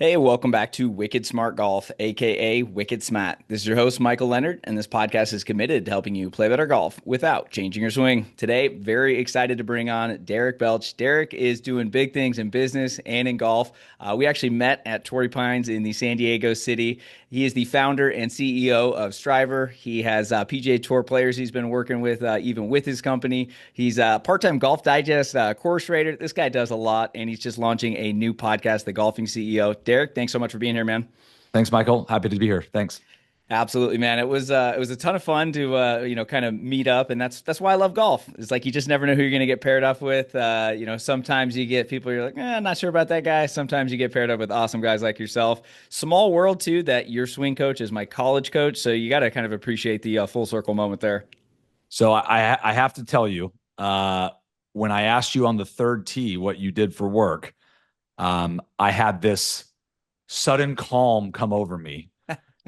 Hey, welcome back to Wicked Smart Golf, aka Wicked Smat. This is your host, Michael Leonard, and this podcast is committed to helping you play better golf without changing your swing. Today, very excited to bring on Derek Belch. Derek is doing big things in business and in golf. We actually met at Torrey Pines in the San Diego city. He is the founder and CEO of STRIVR. He has PGA Tour players he's been working with, even with his company. He's a part-time Golf Digest course rater. This guy does a lot, and he's just launching a new podcast, The Golfing CEO. Derek, thanks so much for being here, man. Thanks, Michael. Happy to be here. Thanks. Absolutely, man. It was a ton of fun to kind of meet up, and that's why I love golf. It's like you just never know who you're going to get paired up with. Sometimes you get people you're like, not sure about that guy. Sometimes you get paired up with awesome guys like yourself. Small world too. That your swing coach is my college coach, so you got to kind of appreciate the full circle moment there. So I have to tell you, when I asked you on the third tee what you did for work, I had this sudden calm come over me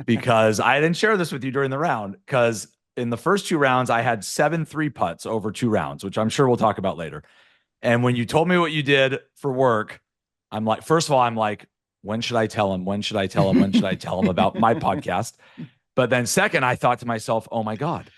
because I didn't share this with you during the round. Because in the first two rounds, I had 7 3-putts over 2 rounds, which I'm sure we'll talk about later. And when you told me what you did for work, I'm like, first of all, I'm like, when should I tell him? When should I tell him? When should I tell him about my podcast? But then second, I thought to myself, oh my God,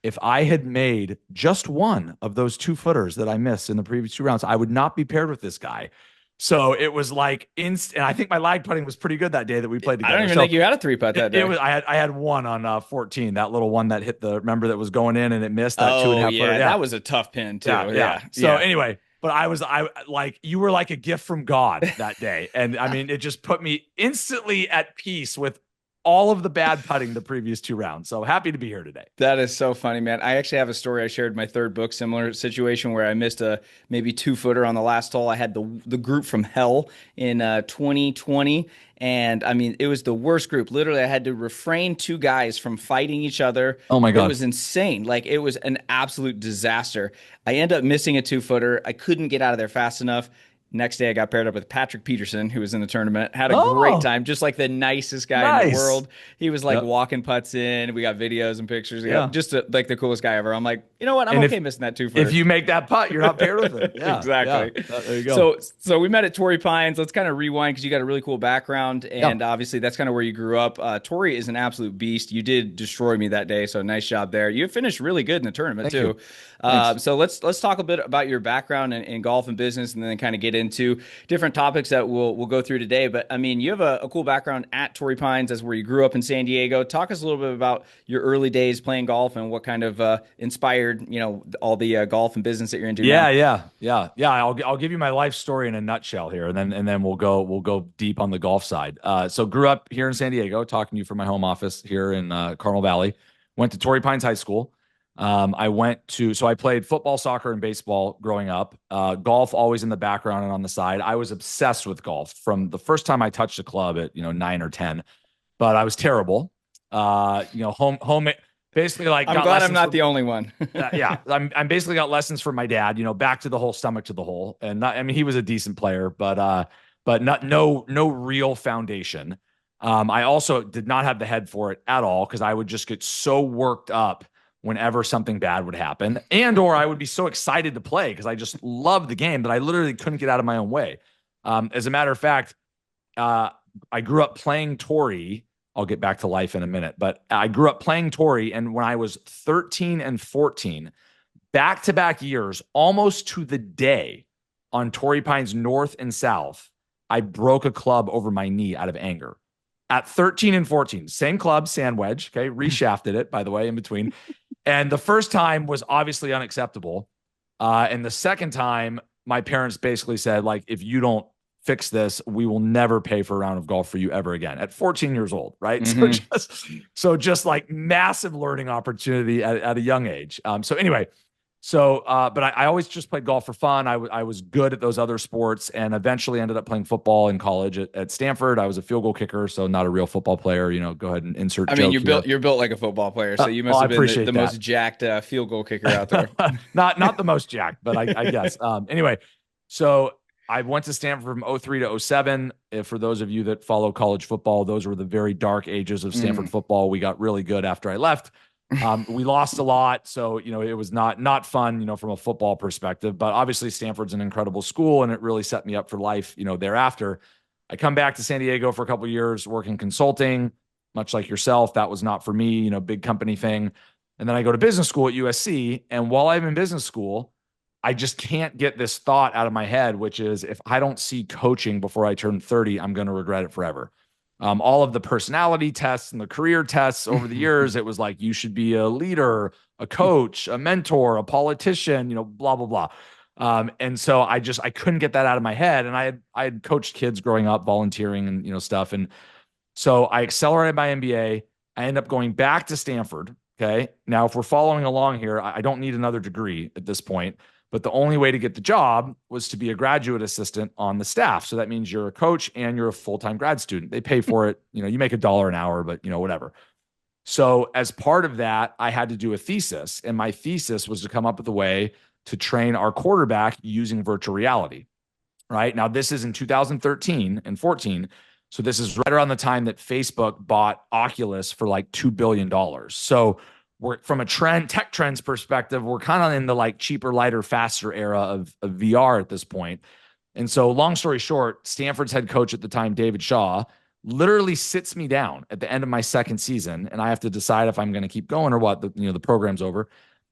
if I had made just one of those 2-footers that I missed in the previous 2 rounds, I would not be paired with this guy. So it was like instant. And I think my lag putting was pretty good that day that we played I together. don't even So think you had a three putt that it day. was. I had one on 14, that little one that hit the. Remember that was going in and it missed that two and a Oh half footer. yeah, Yeah, that was a tough pin too. yeah. Yeah, So yeah. anyway, but I like you were like a gift from God that day, and I mean it just put me instantly at peace with all of the bad putting the previous 2 rounds. So happy to be here today. That is so funny, man. I actually have a story I shared in my third book, similar situation where I missed a maybe 2-footer on the last hole. I had the group from hell in 2020, and I mean it was the worst group. Literally, I had to refrain 2 guys from fighting each other. Oh my It God. was insane. Like it was an absolute disaster. I end up missing a 2-footer. I couldn't get out of there fast enough. Next day, I got paired up with Patrick Peterson, who was in the tournament. Had a great Oh, time, just like the nicest guy in the nice. world. He was like Yep. walking putts in. We got videos and pictures. Yeah. Like the coolest guy ever. I'm like, you know what? I'm And okay missing that two if footer. you make that putt, you're not paired with him. Yeah. Yeah. Exactly. There you go. So we met at Torrey Pines. Let's kind of rewind because you got a really cool background, Yeah. and obviously that's kind of where you grew up. Torrey is an absolute beast. You did destroy me that day, so nice job there. You finished really good in the tournament Thank you. too. Thanks. So let's talk a bit about your background in golf and business, and then kind of get into different topics that we'll go through today. But I mean, you have a cool background at Torrey Pines, as where you grew up in San Diego. Talk us a little bit about your early days playing golf and what kind of inspired all the golf and business that you're into Yeah, now. yeah. I'll give you my life story in a nutshell here, and then we'll go deep on the golf side. So grew up here in San Diego, talking to you from my home office here in Carmel Valley. Went to Torrey Pines High School. So I played football, soccer, and baseball growing up. Golf always in the background and on the side. I was obsessed with golf from the first time I touched a club at 9 or 10, but I was terrible. Home basically like I'm got glad I'm lessons not from the only one. yeah, I'm basically got lessons from my dad, back to the hole, stomach to the hole. And not, I mean, he was a decent player, but not no real foundation. I also did not have the head for it at all because I would just get so worked up whenever something bad would happen, and or I would be so excited to play because I just loved the game that I literally couldn't get out of my own way. As a matter of fact, uh, I grew up playing Torrey. I'll get back to life in a minute, but I grew up playing Torrey, and when I was 13 and 14, back-to-back years, almost to the day, on Torrey Pines North and South, I broke a club over my knee out of anger. At 13 and 14, same club, sand wedge, okay, reshafted it, by the way, in between. And the first time was obviously unacceptable. And the second time, my parents basically said, like, if you don't fix this, we will never pay for a round of golf for you ever again at 14 years old. Right. Hmm. So just like massive learning opportunity at a young age. So anyway, but I always just played golf for fun. I was good at those other sports and eventually ended up playing football in college at Stanford. I was a field goal kicker, so not a real football player. Go ahead and insert I mean, joke here. you're built like a football player, so you Well, must I have been the appreciate that. most jacked field goal kicker out there. Not the most jacked, but I guess. Anyway, so I went to Stanford from '03 to '07. For those of you that follow college football, those were the very dark ages of Stanford Mm. football. We got really good after I left. We lost a lot, so it was not fun, from a football perspective. But obviously, Stanford's an incredible school, and it really set me up for life, thereafter. I come back to San Diego for a couple of years working consulting, much like yourself. That was not for me, big company thing. And then I go to business school at USC. And while I'm in business school, I just can't get this thought out of my head, which is if I don't see coaching before I turn 30, I'm going to regret it forever. All of the personality tests and the career tests over the years, it was like, you should be a leader, a coach, a mentor, a politician, blah, blah, blah. And so I couldn't get that out of my head. And I had coached kids growing up, volunteering and, stuff. And so I accelerated my MBA. I ended up going back to Stanford. Okay. Now, if we're following along here, I don't need another degree at this point, but the only way to get the job was to be a graduate assistant on the staff. So that means you're a coach and you're a full-time grad student. They pay for it. You make $1 an hour, but whatever. So as part of that, I had to do a thesis, and my thesis was to come up with a way to train our quarterback using virtual reality. Right now, this is in 2013 and 14. So this is right around the time that Facebook bought Oculus for like $2 billion. So we're from a tech trends perspective, we're kind of in the like cheaper, lighter, faster era of VR at this point. And so long story short, Stanford's head coach at the time, David Shaw, literally sits me down at the end of my second season, and I have to decide if I'm going to keep going or what. The program's over.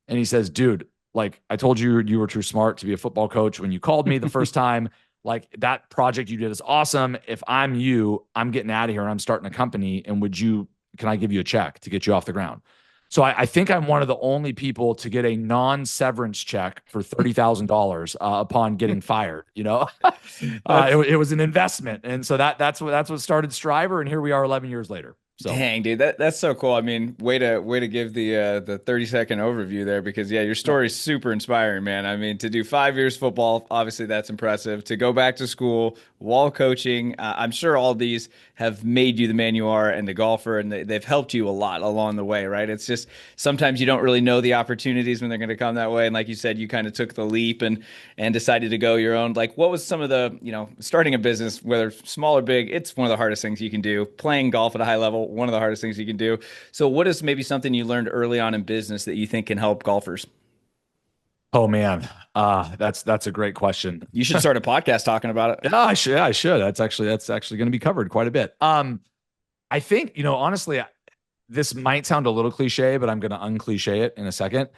And he says, dude, like I told you, you were too smart to be a football coach when you called me the first time. Like that project you did is awesome. If I'm you, I'm getting out of here and I'm starting a company. And can I give you a check to get you off the ground? So I think I'm one of the only people to get a non-severance check for $30,000 upon getting fired. It was an investment, and so that's what started STRIVR, and here we are 11 years later. So. Dang, dude, that's so cool. I mean, way to give the 30-second overview there, because yeah, your story is super inspiring, man. I mean, to do 5 years football, obviously that's impressive. To go back to school while coaching, I'm sure all these have made you the man you are and the golfer, and they've helped you a lot along the way, right? It's just sometimes you don't really know the opportunities when they're going to come that way. And like you said, you kind of took the leap and decided to go your own. Like, what was some of the, starting a business, whether small or big, it's one of the hardest things you can do. Playing golf at a high level, one of the hardest things you can do. So what is maybe something you learned early on in business that you think can help golfers? Oh man, that's a great question. You should start a podcast talking about it. Yeah, I should. I should. That's actually going to be covered quite a bit. I think, honestly, this might sound a little cliche, but I'm going to uncliche it in a second.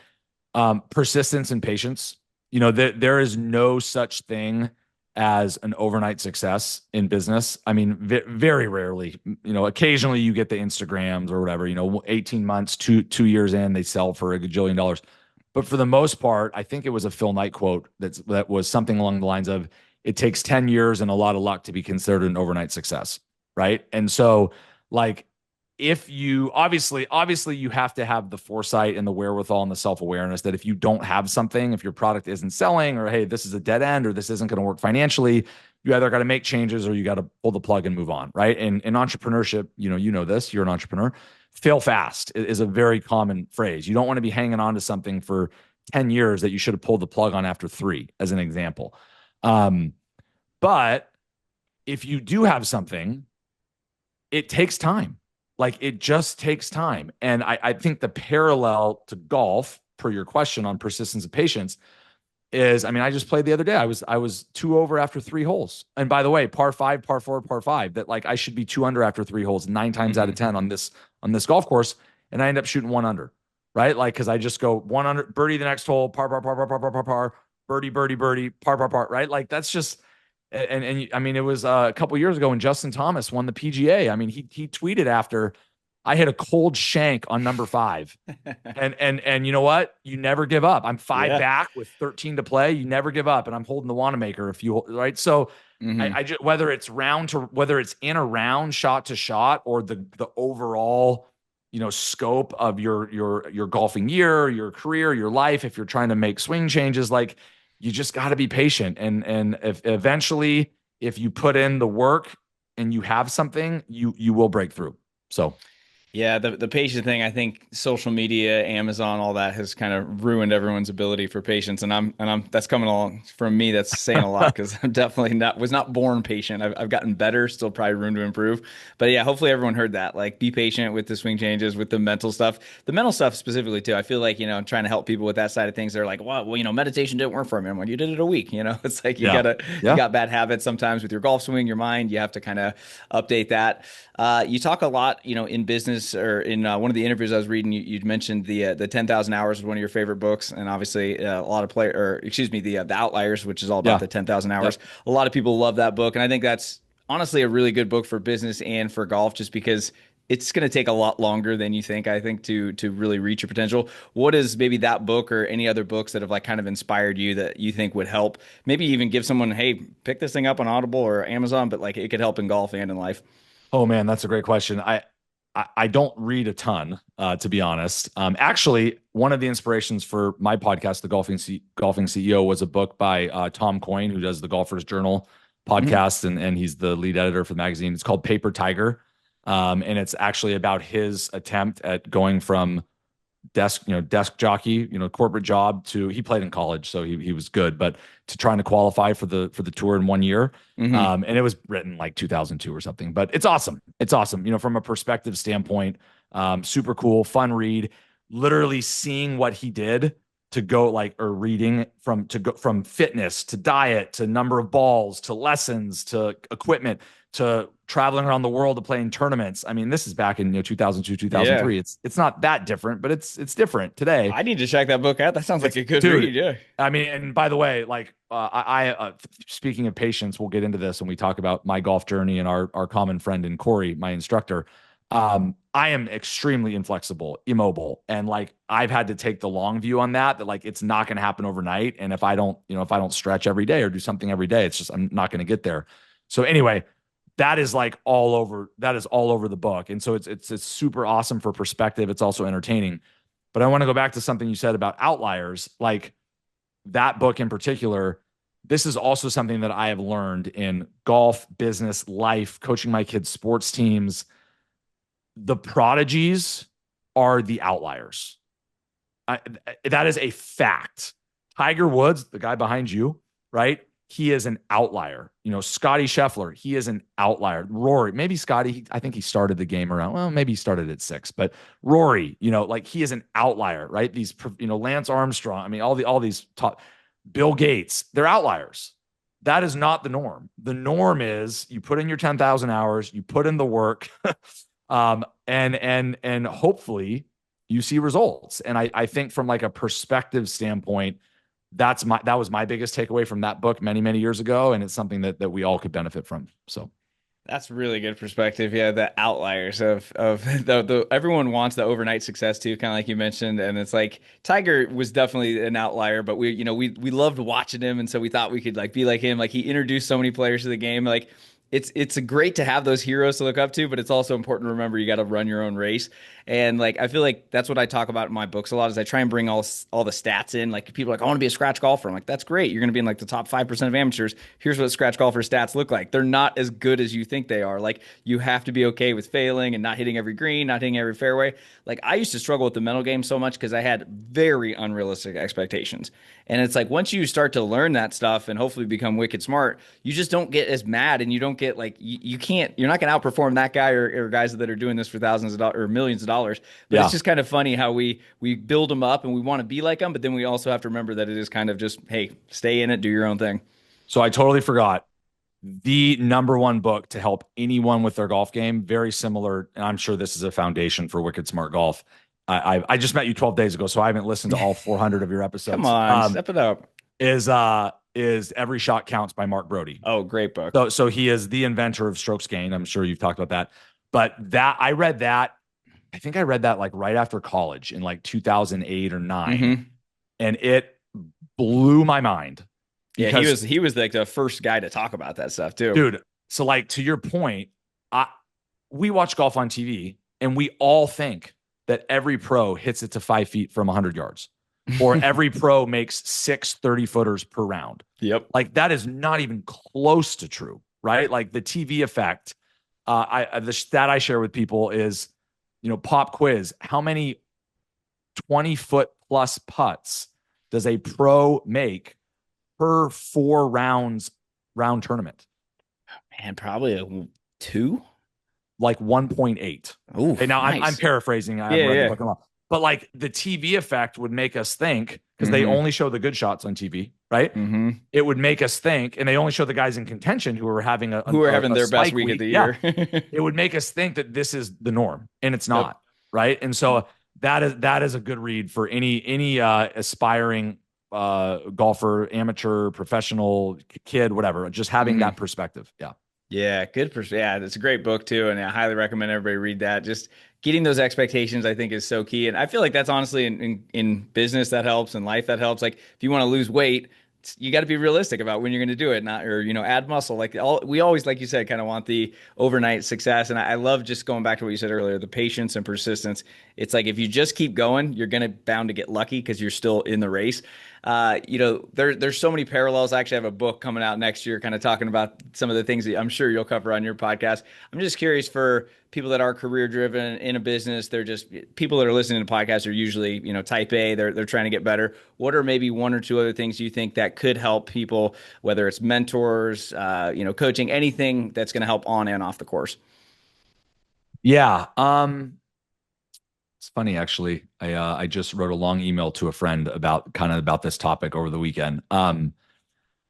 Persistence and patience. There is no such thing as an overnight success in business. I mean, very rarely, occasionally you get the Instagrams or whatever, 18 months, two years in, they sell for a gajillion dollars. But for the most part, I think it was a Phil Knight quote that was something along the lines of, it takes 10 years and a lot of luck to be considered an overnight success. Right. And so like, if you obviously you have to have the foresight and the wherewithal and the self-awareness that if you don't have something, if your product isn't selling, or hey, this is a dead end, or this isn't going to work financially, you either got to make changes or you got to pull the plug and move on. Right. And in entrepreneurship, this, you're an entrepreneur, fail fast is a very common phrase. You don't want to be hanging on to something for 10 years that you should have pulled the plug on after 3, as an example. But if you do have something, it takes time. Like it just takes time. And I think the parallel to golf, per your question on persistence and patience, is, I mean, I just played the other day. I was 2 over after 3 holes. And by the way, par 5, par 4, par 5, that like I should be 2 under after 3 holes 9 times out of 10 on this golf course. And I end up shooting 1 under, right? Like, cause I just go 1 under, birdie the next hole, par, par, par, par, par, par, par, par, birdie, birdie, birdie, par, par, par, right? Like that's just, and I mean, it was a couple years ago when Justin Thomas won the PGA. I mean, he tweeted after, I hit a cold shank on number 5, and you know what? You never give up. I'm 5 back with 13 to play. You never give up, and I'm holding the Wanamaker right. So I just, whether it's in a round, shot to shot, or the overall scope of your golfing year, your career, your life, if you're trying to make swing changes, like you just got to be patient, and if eventually if you put in the work and you have something, you will break through. So. Yeah, the patient thing, I think social media, Amazon, all that has kind of ruined everyone's ability for patience. And I'm that's coming along from me. That's saying a lot because I'm definitely was not born patient. I've gotten better, still probably room to improve. But yeah, hopefully everyone heard that. Like be patient with the swing changes, with the mental stuff. The mental stuff specifically too. I feel like, trying to help people with that side of things. They're like, well, meditation didn't work for me. I'm like, you did it a week, It's like Yeah. you Yeah. got bad habits sometimes with your golf swing, your mind. You have to kind of update that. You talk a lot, in business or in one of the interviews I was reading. You mentioned the 10,000 hours was one of your favorite books, and obviously a lot of the Outliers, which is all about Yeah. the 10,000 hours. Yep. A lot of people love that book, and I think that's honestly a really good book for business and for golf, just because it's going to take a lot longer than you think. I think to really reach your potential. What is maybe that book or any other books that have like kind of inspired you that you think would help? Maybe even give someone, hey, pick this thing up on Audible or Amazon, but like it could help in golf and in life. Oh man, that's a great question. I don't read a ton, to be honest. Actually, one of the inspirations for my podcast, the Golfing CEO, was a book by Tom Coyne, who does the Golfers Journal Mhm. podcast, and he's the lead editor for the magazine. It's called Paper Tiger, and it's actually about his attempt at going from desk jockey, corporate job to he played in college, so he was good, but to trying to qualify for the tour in 1 year. Mhm. And it was written like 2002 or something, but it's awesome. It's awesome. From a perspective standpoint, super cool, fun read. Literally seeing what he did to go or reading to go from fitness to diet to number of balls to lessons to equipment to traveling around the world to playing tournaments. I mean, this is back in 2002, Yeah. 2003. It's not that different, but it's different today. I need to check that book out. That sounds like It's a good dude. read. Yeah. I mean, and by the way, speaking of patience, we'll get into this when we talk about my golf journey and our common friend in Corey, my instructor. I am extremely inflexible, immobile, and like I've had to take the long view on that like it's not going to happen overnight. And if I don't stretch every day or do something every day, it's just I'm not going to get there. So anyway, that is like all over. That is all over the book, and so it's super awesome for perspective. It's also entertaining. But I want to go back to something you said about outliers, like that book in particular. This is also something that I have learned in golf, business, life, coaching my kids' sports teams. The prodigies are the outliers. I, that is a fact. Tiger Woods, the guy behind you, right? He is an outlier. Scotty Scheffler, he is an outlier. Rory, maybe Scotty, I think he started the game around, well, maybe he started at 6, but Rory, like he is an outlier, right? These, Lance Armstrong, I mean, all these top, Bill Gates, they're outliers. That is not the norm. The norm is you put in your 10,000 hours, you put in the work, and hopefully you see results. And I think from like a perspective standpoint, that was my biggest takeaway from that book many, many years ago. And it's something that we all could benefit from. So That's really good perspective. Yeah, the outliers of the everyone wants the overnight success too, kind of like you mentioned. And it's like Tiger was definitely an outlier, but we loved watching him, and so we thought we could like be like him. Like he introduced so many players to the game. Like it's great to have those heroes to look up to, but it's also important to remember you got to run your own race. And like I feel like that's what I talk about in my books a lot is I try and bring all the stats in. Like people are like, I want to be a scratch golfer. I'm like, that's great. You're going to be in like the top 5% of amateurs. Here's what scratch golfer stats look like. They're not as good as you think they are. Like you have to be okay with failing and not hitting every green, not hitting every fairway. Like I used to struggle with the mental game so much because I had very unrealistic expectations. And it's like once you start to learn that stuff and hopefully become wicked smart, you just don't get as mad and you don't get like you can't you're not going to outperform that guy or guys that are doing this for thousands of dollars or millions of dollars. But it's yeah. just kind of funny how we build them up and we want to be like them, but then we also have to remember that it is kind of just hey, stay in it, do your own thing. So I totally forgot the number one book to help anyone with their golf game. Very similar. And I'm sure this is a foundation for Wicked Smart Golf. I just met you 12 days ago, so I haven't listened to all 400 of your Come episodes. on, step it up. Is Every Shot Counts by Mark Brody. Oh, great book. So he is the inventor of strokes gained. I'm sure you've talked about that. But that I read that, I think I read that like right after college in like 2008 or 9. Mm-hmm. And it blew my mind Yeah, because, he was like the first guy to talk about that stuff too. dude, so like to your point, we watch golf on TV and we all think that every pro hits it to 5 feet from 100 yards or every pro makes 6 30-footers per round. Yep. Like that is not even close to true, right? Like the TV effect. The stat I share with people is, pop quiz. How many 20-foot plus putts does a pro make per 4 round tournament? Man, probably a two. Like 1.8. Oh, Okay, now I'm nice. paraphrasing. I haven't Yeah, read the yeah. book in a while. But like the TV effect would make us think, because they Mm-hmm. only show the good shots on TV, right? Mm-hmm. It would make us think, and they only show the guys in contention who are having Who are having a their best spike week of week. the Yeah, year. it would make us think that this is the norm, and it's Yep. not, right? And so that is a good read for any aspiring golfer, amateur, professional, kid, whatever. Just having Mm-hmm. that perspective. Yeah. Yeah, yeah, it's a great book too, and I highly recommend everybody read that. Just getting those expectations, I think, is so key, and I feel like that's honestly in business that helps, in life that helps. Like if you want to lose weight, you got to be realistic about when you're going to do it, not or add muscle. Like we always, like you said, kind of want the overnight success, and I love just going back to what you said earlier, the patience and persistence. It's like if you just keep going, you're gonna bound to get lucky because you're still in the race. There's so many parallels. I actually have a book coming out next year, kind of talking about some of the things that I'm sure you'll cover on your podcast. I'm just curious for people that are career driven in a business. They're just people that are listening to podcasts are usually, type A. They're trying to get better. What are maybe one or two other things you think that could help people, whether it's mentors, coaching, anything that's going to help on and off the course? Yeah. It's funny actually. I just wrote a long email to a friend about this topic over the weekend.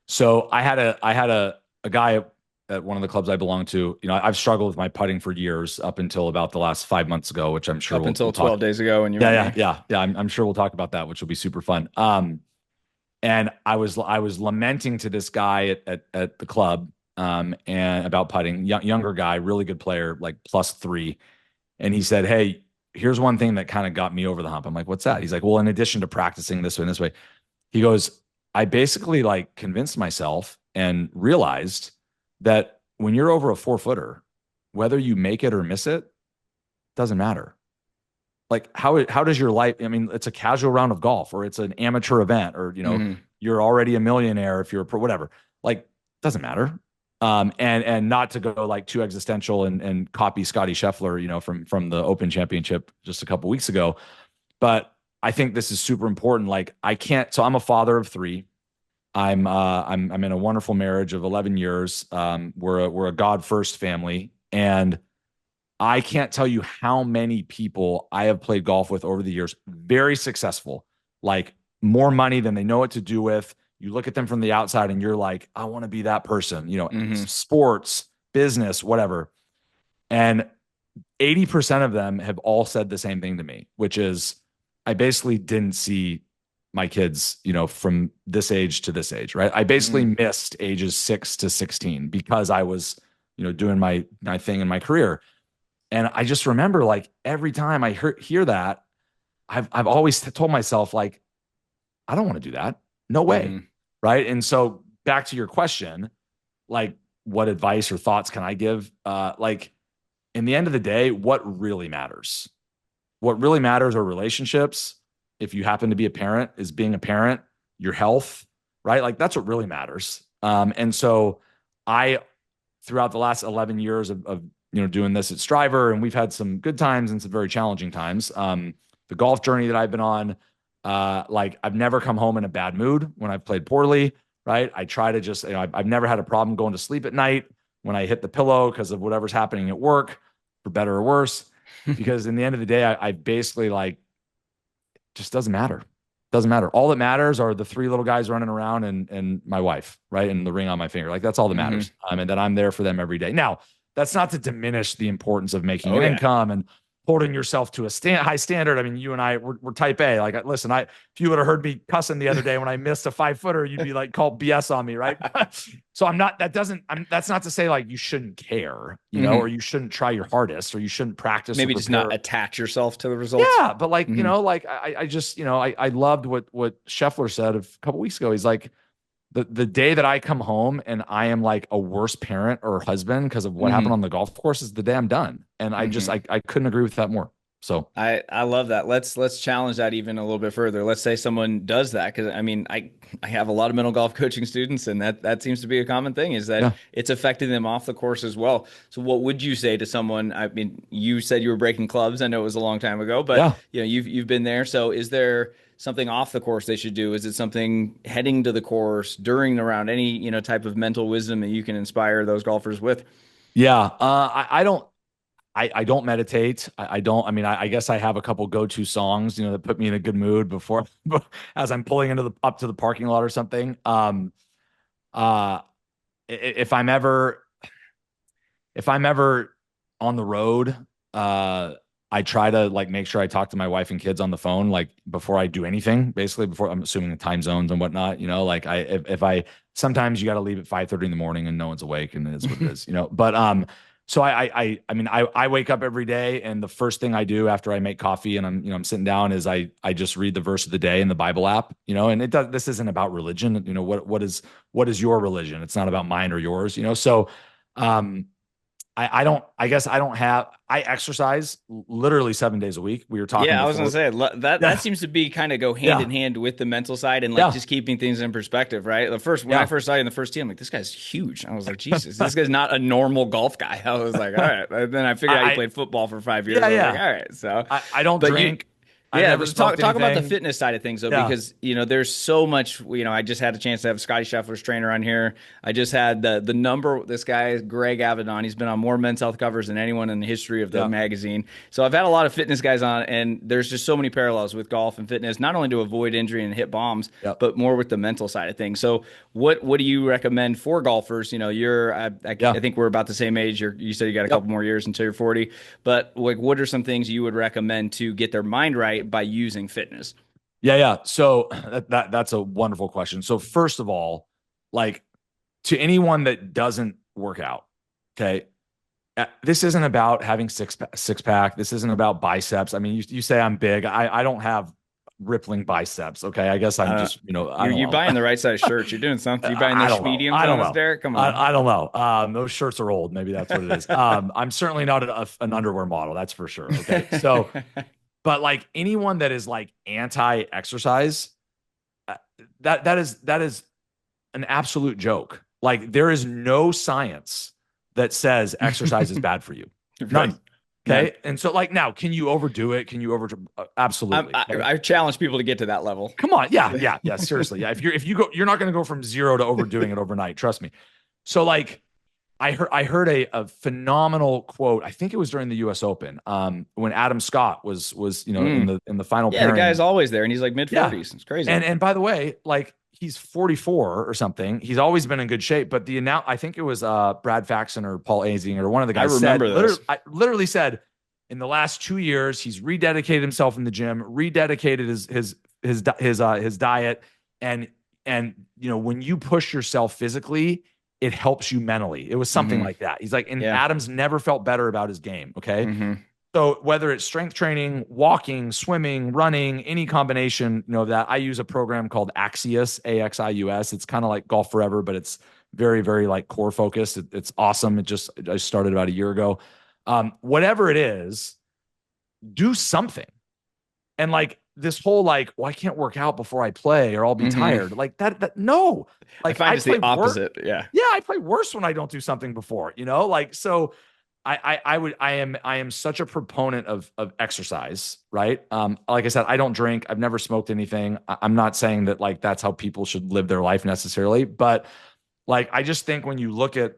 So I had a guy at one of the clubs I belong to. I've struggled with my putting for years up until about the last 5 months ago, which I'm sure Up we'll until talk. 12 days ago when you Yeah, met yeah, me. yeah. I'm sure we'll talk about that, which will be super fun. And I was lamenting to this guy at the club, and about putting, younger guy, really good player, like +3. And he said, "Hey, here's one thing that kind of got me over the hump." I'm like, "What's that?" He's like, "Well, in addition to practicing this way and this way," he goes, "I basically like convinced myself and realized that when you're over a 4-footer, whether you make it or miss it, doesn't matter. Like how does your life? I mean, it's a casual round of golf, or it's an amateur event, or Hmm. you're already a millionaire if you're a pro, whatever. Like, doesn't matter." And not to go like too existential and copy Scotty Scheffler, from the Open Championship just a couple weeks ago. But I think this is super important. Like, I can't. So I'm a father of 3. I'm in a wonderful marriage of 11 years. We're a God first family, and I can't tell you how many people I have played golf with over the years, very successful, like more money than they know what to do with. You look at them from the outside and you're like, I want to be that person, Hmm. sports, business, whatever. And 80% of them have all said the same thing to me, which is, I basically didn't see my kids, from this age to this age, right? I basically Hmm. missed ages 6 to 16 because I was, doing my thing in my career. And I just remember, like, every time I hear that, I've always told myself, like, I don't want to do that. No way. Hmm. Right. And so back to your question, like, what advice or thoughts can I give? Like, in the end of the day, what really matters? What really matters are relationships. If you happen to be a parent, is being a parent, your health, right? Like, that's what really matters. And so I, throughout the last 11 years of doing this at STRIVR, and we've had some good times and some very challenging times. The golf journey that I've been on, like, I've never come home in a bad mood when I've played poorly, right? I try to just, I've never had a problem going to sleep at night when I hit the pillow because of whatever's happening at work, for better or worse. Because in the end of the day, I basically, like, just doesn't matter. Doesn't matter. All that matters are the 3 little guys running around and my wife, right? And the ring on my finger. Like, that's all that Hmm. matters. And that I'm there for them every day. Now, that's not to diminish the importance of making Oh an yeah. income and holding yourself to a high standard. I mean, you and I, we're type A. Like, listen, if you would have heard me cussing the other day when I missed a 5-footer, you'd be like, call BS on me, right? So that's not to say, like, you shouldn't care, or Hmm. you shouldn't try your hardest, or you shouldn't practice or Maybe just not prepare. attach yourself to the results. Yeah, but like, Hmm. like, I just, I loved what Scheffler said a couple weeks ago. He's like, the day that I come home and I am like a worse parent or husband because of what happened Hmm. on the golf course is the day I'm done. And I just, Hmm. I couldn't agree with that more. So I love that. Let's challenge that even a little bit further. Let's say someone does that, because I mean I have a lot of mental golf coaching students, and that seems to be a common thing, is that yeah, it's affecting them off the course as well. So what would you say to someone? I mean, you said you were breaking clubs. I know it was a long time ago, but yeah. you've been there. So is there something off the course they should do? Is it something heading to the course, during the round? Any type of mental wisdom that you can inspire those golfers with? Yeah. I don't meditate. I don't, I mean, I guess I have a couple go-to songs, that put me in a good mood before, as I'm pulling up to the parking lot or something. Uh, if I'm ever, if I'm ever on the road, I try to like make sure I talk to my wife and kids on the phone, like before I do anything, basically before I'm assuming the time zones and whatnot, like if I, sometimes you got to leave at 5:30 in the morning and no one's awake and it's what it is, but, so I mean, I wake up every day and the first thing I do after I make coffee and I'm sitting down is I just read the verse of the day in the Bible app, and this isn't about religion. What is your religion? It's not about mine or yours, so, um, I guess I don't have, I exercise literally 7 days a week. We were talking Yeah, I was gonna before. say that Yeah. seems to be kind of go hand Yeah. in hand with the mental side, and like Yeah. just keeping things in perspective, right? The first when I Yeah. first saw you in the first team, I'm like, this guy's huge. I was like, Jesus, this guy's not a normal golf guy. I was like, all right. And then I figured out you I, played football for 5 years. yeah. I was like, Yeah. all right. So, I don't but you, drink. I yeah, never but talk smoked talk about the anything. fitness side of things though, Yeah. because there's so much. I just had a chance to have Scotty Scheffler's trainer on here. I just had the number. This guy Greg Avedon. He's been on more Men's Health covers than anyone in the history of the Yeah. magazine. So I've had a lot of fitness guys on, and there's just so many parallels with golf and fitness, not only to avoid injury and hit bombs, Yep. but more with the mental side of things. So what do you recommend for golfers? I Yeah. think we're about the same age. You said you got a Yep. couple more years until you're 40, but like, what are some things you would recommend to get their mind right by using fitness? Yeah. Yeah. So that's a wonderful question. So first of all, like to anyone that doesn't work out, okay, this isn't about having six pack. This isn't about biceps. I mean, you say I'm big. I don't have rippling biceps. Okay, I guess I'm Uh, just I you're don't you know. buying the right size shirts. You're doing something. You buying I those don't know. mediums I don't on us, know. Derek? Come on. I don't know. Those shirts are old. Maybe that's what it is. I'm certainly not an underwear model. That's for sure. Okay, so but like anyone that is like anti-exercise, uh, that is an absolute joke. Like there is no science that says exercise is bad for you. Right. None. None. Okay. And so like now, can you overdo it? Can you absolutely. Okay? I challenge people to get to that level. Come on. Yeah. Yeah. Yeah. Seriously. Yeah. If you go, you're not going to go from zero to overdoing it overnight. Trust me. So like I heard a phenomenal quote. I think it was during the US Open, when Adam Scott was, Mm. in the final Yeah, the pairing. guy's always there, and he's like mid Yeah. 40s. It's crazy. And by the way, like he's 44 or something. He's always been in good shape. But I think it was Brad Faxon or Paul Azinger or one of the I guys remember this. literally said in the last 2 years he's rededicated himself in the gym, rededicated his diet, and when you push yourself physically, it helps you mentally. It was something Hmm. like that. He's like, and Yeah. Adams never felt better about his game. Okay. Hmm. So whether it's strength training, walking, swimming, running, any combination, of that, I use a program called Axius, Axius. It's kind of like Golf Forever, but it's very, very like core focused. It's awesome. I started about a year ago. Whatever it is, do something. And like this whole like, well, I can't work out before I play or I'll be Hmm. tired. Like that no. I Like find I it's the play worse. opposite. Yeah. Yeah, I play worse when I don't do something before, like so I am such a proponent of exercise, right? Like I said, I don't drink. I've never smoked anything. I'm not saying that like that's how people should live their life necessarily, but like I just think when you look at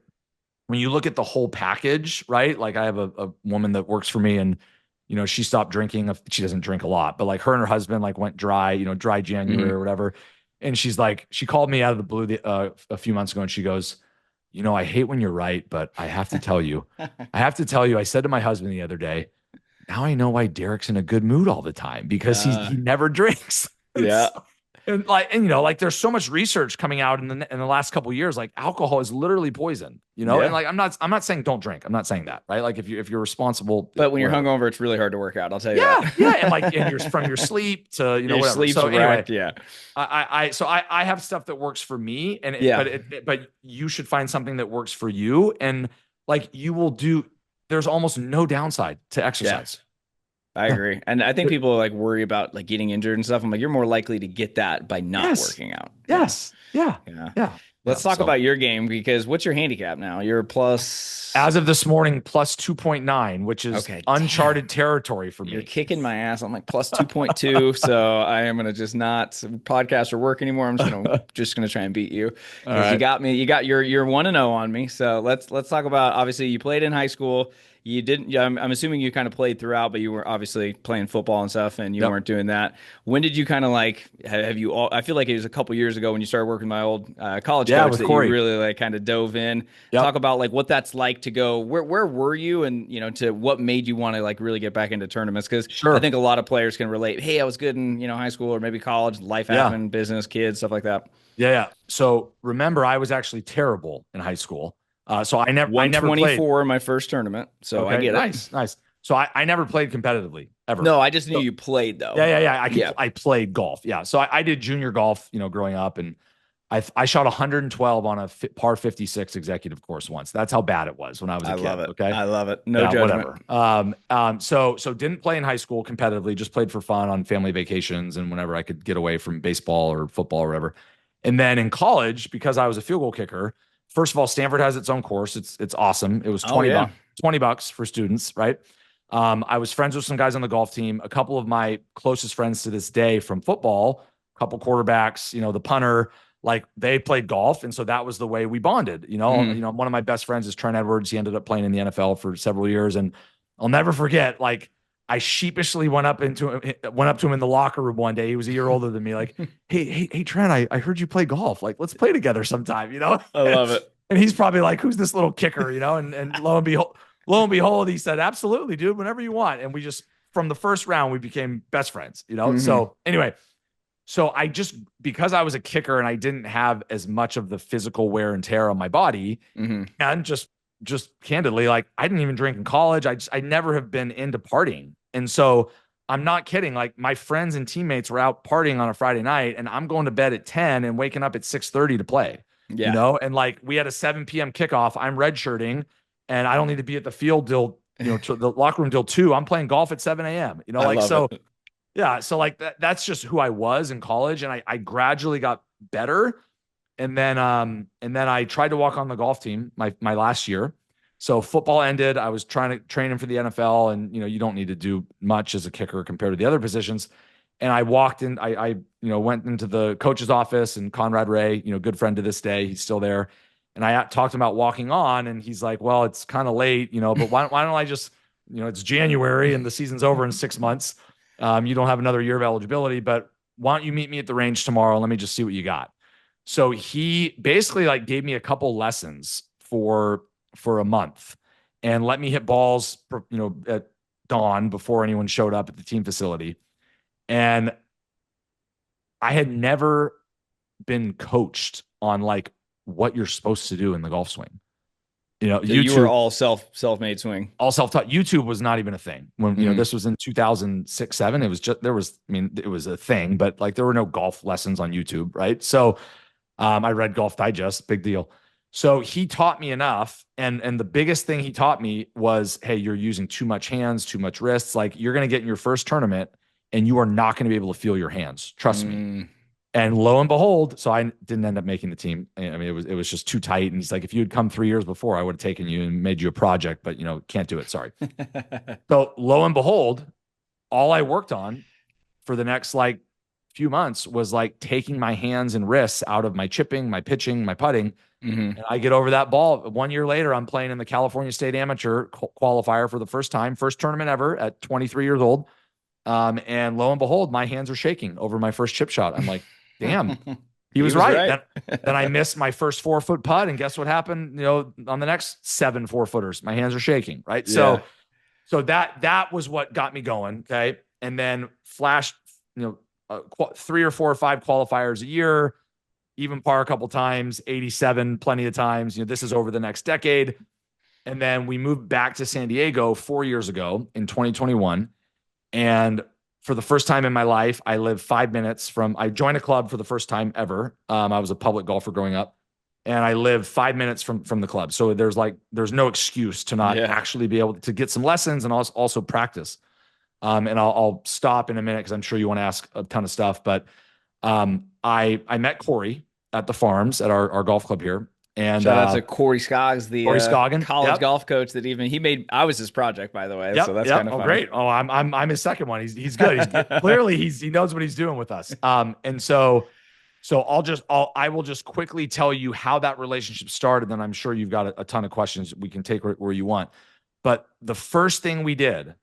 the whole package, right? Like I have a woman that works for me and she stopped drinking. She doesn't drink a lot, but like her and her husband like went dry, dry January Hmm. or whatever. And she called me out of the blue a few months ago and she goes, I hate when you're right, but I said to my husband the other day, now I know why Derek's in a good mood all the time because he never drinks. Yeah. Like there's so much research coming out in the last couple of years, like alcohol is literally poison, and Yeah. like I'm not saying don't drink. I'm not saying that, right? Like if you're responsible, But when you're whatever. hungover, it's really hard to work out. I'll tell you Yeah, that. yeah, and like you're from your sleep to Your whatever. sleep's So anyway, wrecked. Yeah. I have stuff that works for me, Yeah. but you should find something that works for you, and like you will do. There's almost no downside to Yeah. exercise. I agree. And I think people like worry about like getting injured and stuff. I'm like, you're more likely to get that by not Yes. working out. Yeah. Yes. Yeah. Yeah. Yeah. Yeah. Let's talk So about your game because what's your handicap now? You're plus. as of this morning, plus 2.9, which is Okay. Damn. uncharted territory for You're me. kicking my ass. I'm like plus 2.2. So I am gonna just not podcast or work anymore. I'm just gonna try and beat you All because you right. got me. You got your 1-0 on me. So let's talk about obviously you played in high school. You didn't. Yeah, I'm assuming you kind of played throughout, but you were obviously playing football and stuff, and you Yep. weren't doing that. When did you kind of like have you all? I feel like it was a couple years ago when you started working with my old college Yeah. coach With that you Corey. really like kind of dove in. Talk Yep. about like what that's like to go. Where were you, and to what made you want to like really get back into tournaments? Because I Sure. think a lot of players can relate. Hey, I was good in high school or maybe college. Life Yeah. happened, business, kids, stuff like that. Yeah. Yeah. So remember, I was actually terrible in high school. So I never played. 124 in my first tournament, so I Okay. get it. Nice. Nice. So I never played competitively ever. No, I just knew So you played yeah, though. yeah, yeah. Yeah, I played golf. Yeah. So I did junior golf, growing up, and I shot 112 on a par 56 executive course once. That's how bad it was when I was I a love kid. it. Okay. I love it. No Yeah, judgment. whatever. So didn't play in high school competitively, just played for fun on family vacations and whenever I could get away from baseball or football or whatever. And then in college, because I was a field goal kicker, first of all, Stanford has its own course. It's awesome. It was Oh 20 yeah. bucks, $20 for students, right? I was friends with some guys on the golf team. A couple of my closest friends to this day from football, a couple quarterbacks, the punter, like they played golf. And so that was the way we bonded. One of my best friends is Trent Edwards. He ended up playing in the NFL for several years. And I'll never forget, like, I sheepishly went up to him in the locker room one day. He was a year older than me. Like, hey, Trent, I heard you play golf. Like, let's play together sometime. I love it. And he's probably like, who's this little kicker? And lo and behold, he said, absolutely, dude, whenever you want. And we just, from the first round, we became best friends. Hmm. So anyway, so because I was a kicker and I didn't have as much of the physical wear and tear on my body, Hmm. and just candidly, like I didn't even drink in college. I never have been into partying. And so I'm not kidding. Like my friends and teammates were out partying on a Friday night and I'm going to bed at 10 and waking up at 6:30 to play, Yeah. and like we had a 7 p.m. kickoff. I'm redshirting and I don't need to be at the field till, to the locker room till 2. I'm playing golf at 7 a.m. I Like, love so it. yeah. So like that's just who I was in college. And I gradually got better. And then I tried to walk on the golf team my last year. So football ended. I was trying to train him for the NFL, and you don't need to do much as a kicker compared to the other positions. And I walked in. I went into the coach's office, and Conrad Ray, good friend to this day, he's still there. And I talked about walking on, and he's like, "Well, it's kind of late, but why don't I just, it's January and the season's over in 6 months. You don't have another year of eligibility, but why don't you meet me at the range tomorrow? Let me just see what you got." So he basically like gave me a couple lessons for a month and let me hit balls, at dawn before anyone showed up at the team facility. And I had never been coached on like what you're supposed to do in the golf swing. So you were YouTube, all self-made swing. all self-taught. YouTube was not even a thing when, this was in 2006, 7. It was just, it was a thing, but like there were no golf lessons on YouTube. Right. So I read Golf Digest, big deal. So he taught me enough. And the biggest thing he taught me was, hey, you're using too much hands, too much wrists. Like you're going to get in your first tournament and you are not going to be able to feel your hands. Trust me. And lo and behold, so I didn't end up making the team. I mean, it was just too tight. And he's like, if you had come 3 years before, I would have taken you and made you a project, but can't do it. Sorry. So lo and behold, all I worked on for the next like few months was like taking my hands and wrists out of my chipping, my pitching, my putting. And I get over that ball. 1 year later, I'm playing in the California State Amateur qualifier for the first time, first tournament ever at 23 years old. And lo and behold, my hands are shaking over my first chip shot. I'm like, damn, he was right. Then I missed my first 4-foot putt. And guess what happened? On the next 7 4-footers, my hands are shaking. Right. Yeah. So that was what got me going. Okay. And then flashed, 3 or 4 or 5 qualifiers a year, even par a couple times, 87 plenty of times. This is over the next decade. And then we moved back to San Diego 4 years ago in 2021. And for the first time in my life, I live 5 minutes I joined a club for the first time ever. I was a public golfer growing up, and I live 5 minutes from the club. So there's no excuse to not actually be able to get some lessons and also practice. And I'll stop in a minute because I'm sure you want to ask a ton of stuff. But I met Corey at the farms at our golf club here. And Shout out to Corey Scoggs, Corey the Scoggin. college Yep. golf coach that even he made. I was his project, by the way, so Yep. that's Yep. kind of Oh, funny. great. Oh, I'm his second one. He's good. Clearly he knows what he's doing with us. And so I will just quickly tell you how that relationship started. Then I'm sure you've got a ton of questions we can take where you want. But the first thing we did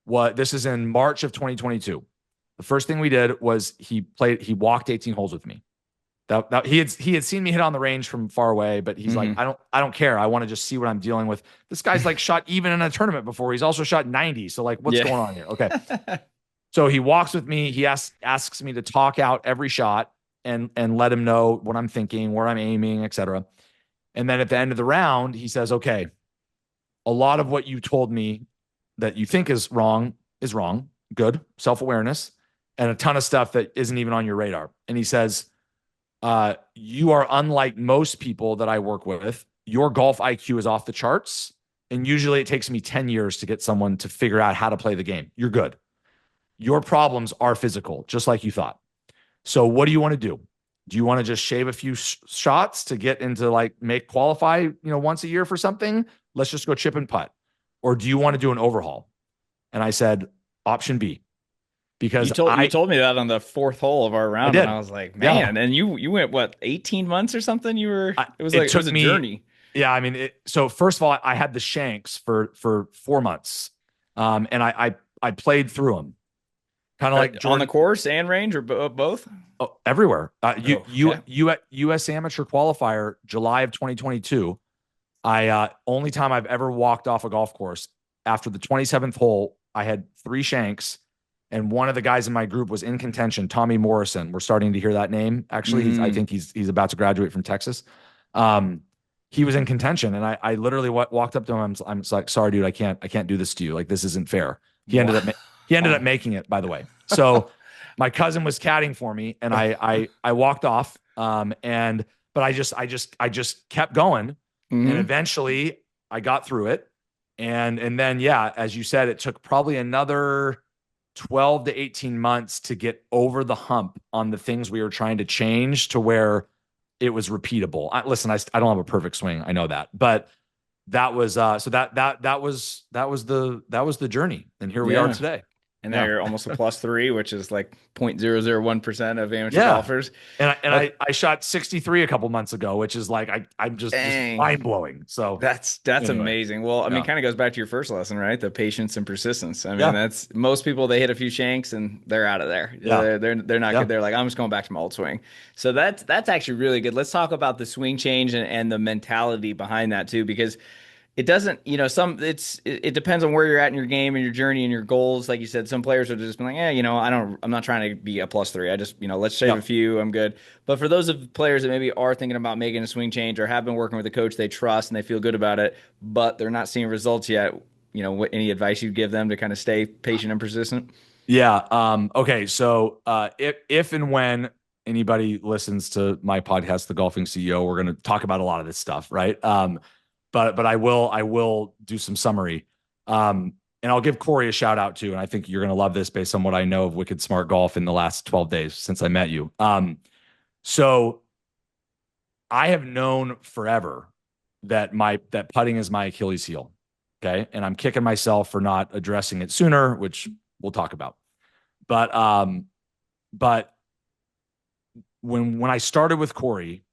this is in March of 2022. The first thing we did was he walked 18 holes with me. That he had seen me hit on the range from far away, but he's like, I don't care. I want to just see what I'm dealing with. This guy's like shot even in a tournament before. He's also shot 90. So like, what's going on here? Okay. So he walks with me. He asks me to talk out every shot and let him know what I'm thinking, where I'm aiming, etc. And then at the end of the round, he says, okay, a lot of what you told me that you think is wrong. Good. Self-awareness. And a ton of stuff that isn't even on your radar. And he says, you are unlike most people that I work with. Your golf IQ is off the charts. And usually it takes me 10 years to get someone to figure out how to play the game. You're good. Your problems are physical, just like you thought. So what do you want to do? Do you want to just shave a few shots to get into like qualify, once a year for something? Let's just go chip and putt. Or do you want to do an overhaul? And I said, option B. Because you told me that on the fourth hole of our round, and I was like, man, and you went what, 18 months or something? It was a journey. Yeah, I mean, so first of all, I had the shanks for 4 months, and I played through them, kind of like on the course and range, or both. Oh, everywhere. U.S. Amateur Qualifier, July of 2022. Only time I've ever walked off a golf course. After the 27th hole, I had 3 shanks. And one of the guys in my group was in contention, Tommy Morrison. We're starting to hear that name. Actually, I think he's about to graduate from Texas. He was in contention, and I literally walked up to him. I'm like, sorry, dude, I can't do this to you. Like, this isn't fair. He ended up making it, by the way. So my cousin was caddying for me, and I walked off. But I just kept going, and eventually I got through it. And then, yeah, as you said, it took probably another 12 to 18 months to get over the hump on the things we were trying to change to where it was repeatable. Listen, I don't have a perfect swing. I know that, but that was, so that was the journey. And here we are today. And now you're almost a +3, which is like 0.001% of amateur golfers. And I shot 63 a couple months ago, which is like, I'm just mind blowing. So that's anyway. Amazing. Well, I mean, kind of goes back to your first lesson, right? The patience and persistence. I mean, that's most people, they hit a few shanks and they're out of there. Yeah. They're not good. They're like, I'm just going back to my old swing. So that's actually really good. Let's talk about the swing change and the mentality behind that too, because it doesn't, it depends on where you're at in your game and your journey and your goals. Like you said, some players are just like, I'm not trying to be a +3. I just, let's shave a few. I'm good. But for those of players that maybe are thinking about making a swing change or have been working with a coach they trust and they feel good about it, but they're not seeing results yet, any advice you'd give them to kind of stay patient and persistent? Yeah. Okay. So, if and when anybody listens to my podcast, The Golfing CEO, we're going to talk about a lot of this stuff, right? But I will do some summary. And I'll give Corey a shout out too. And I think you're going to love this based on what I know of Wicked Smart Golf in the last 12 days since I met you. So I have known forever that putting is my Achilles heel. Okay. And I'm kicking myself for not addressing it sooner, which we'll talk about. But when I started with Corey,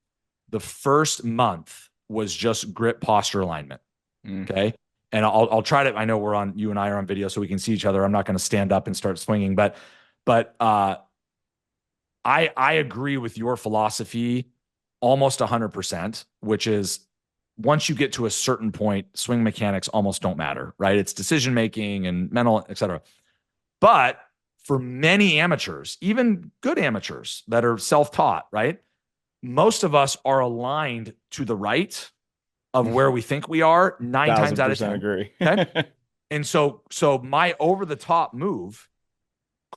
the first month was just grip posture alignment. Okay. And I'll try to, I know you and I are on video so we can see each other. I'm not going to stand up and start swinging, but I agree with your philosophy almost 100%, which is once you get to a certain point, swing mechanics almost don't matter, right? It's decision-making and mental, et cetera. But for many amateurs, even good amateurs that are self-taught, right? Most of us are aligned to the right of where we think we are 9 times out of 10. Agree. Okay. And so my over-the-top move,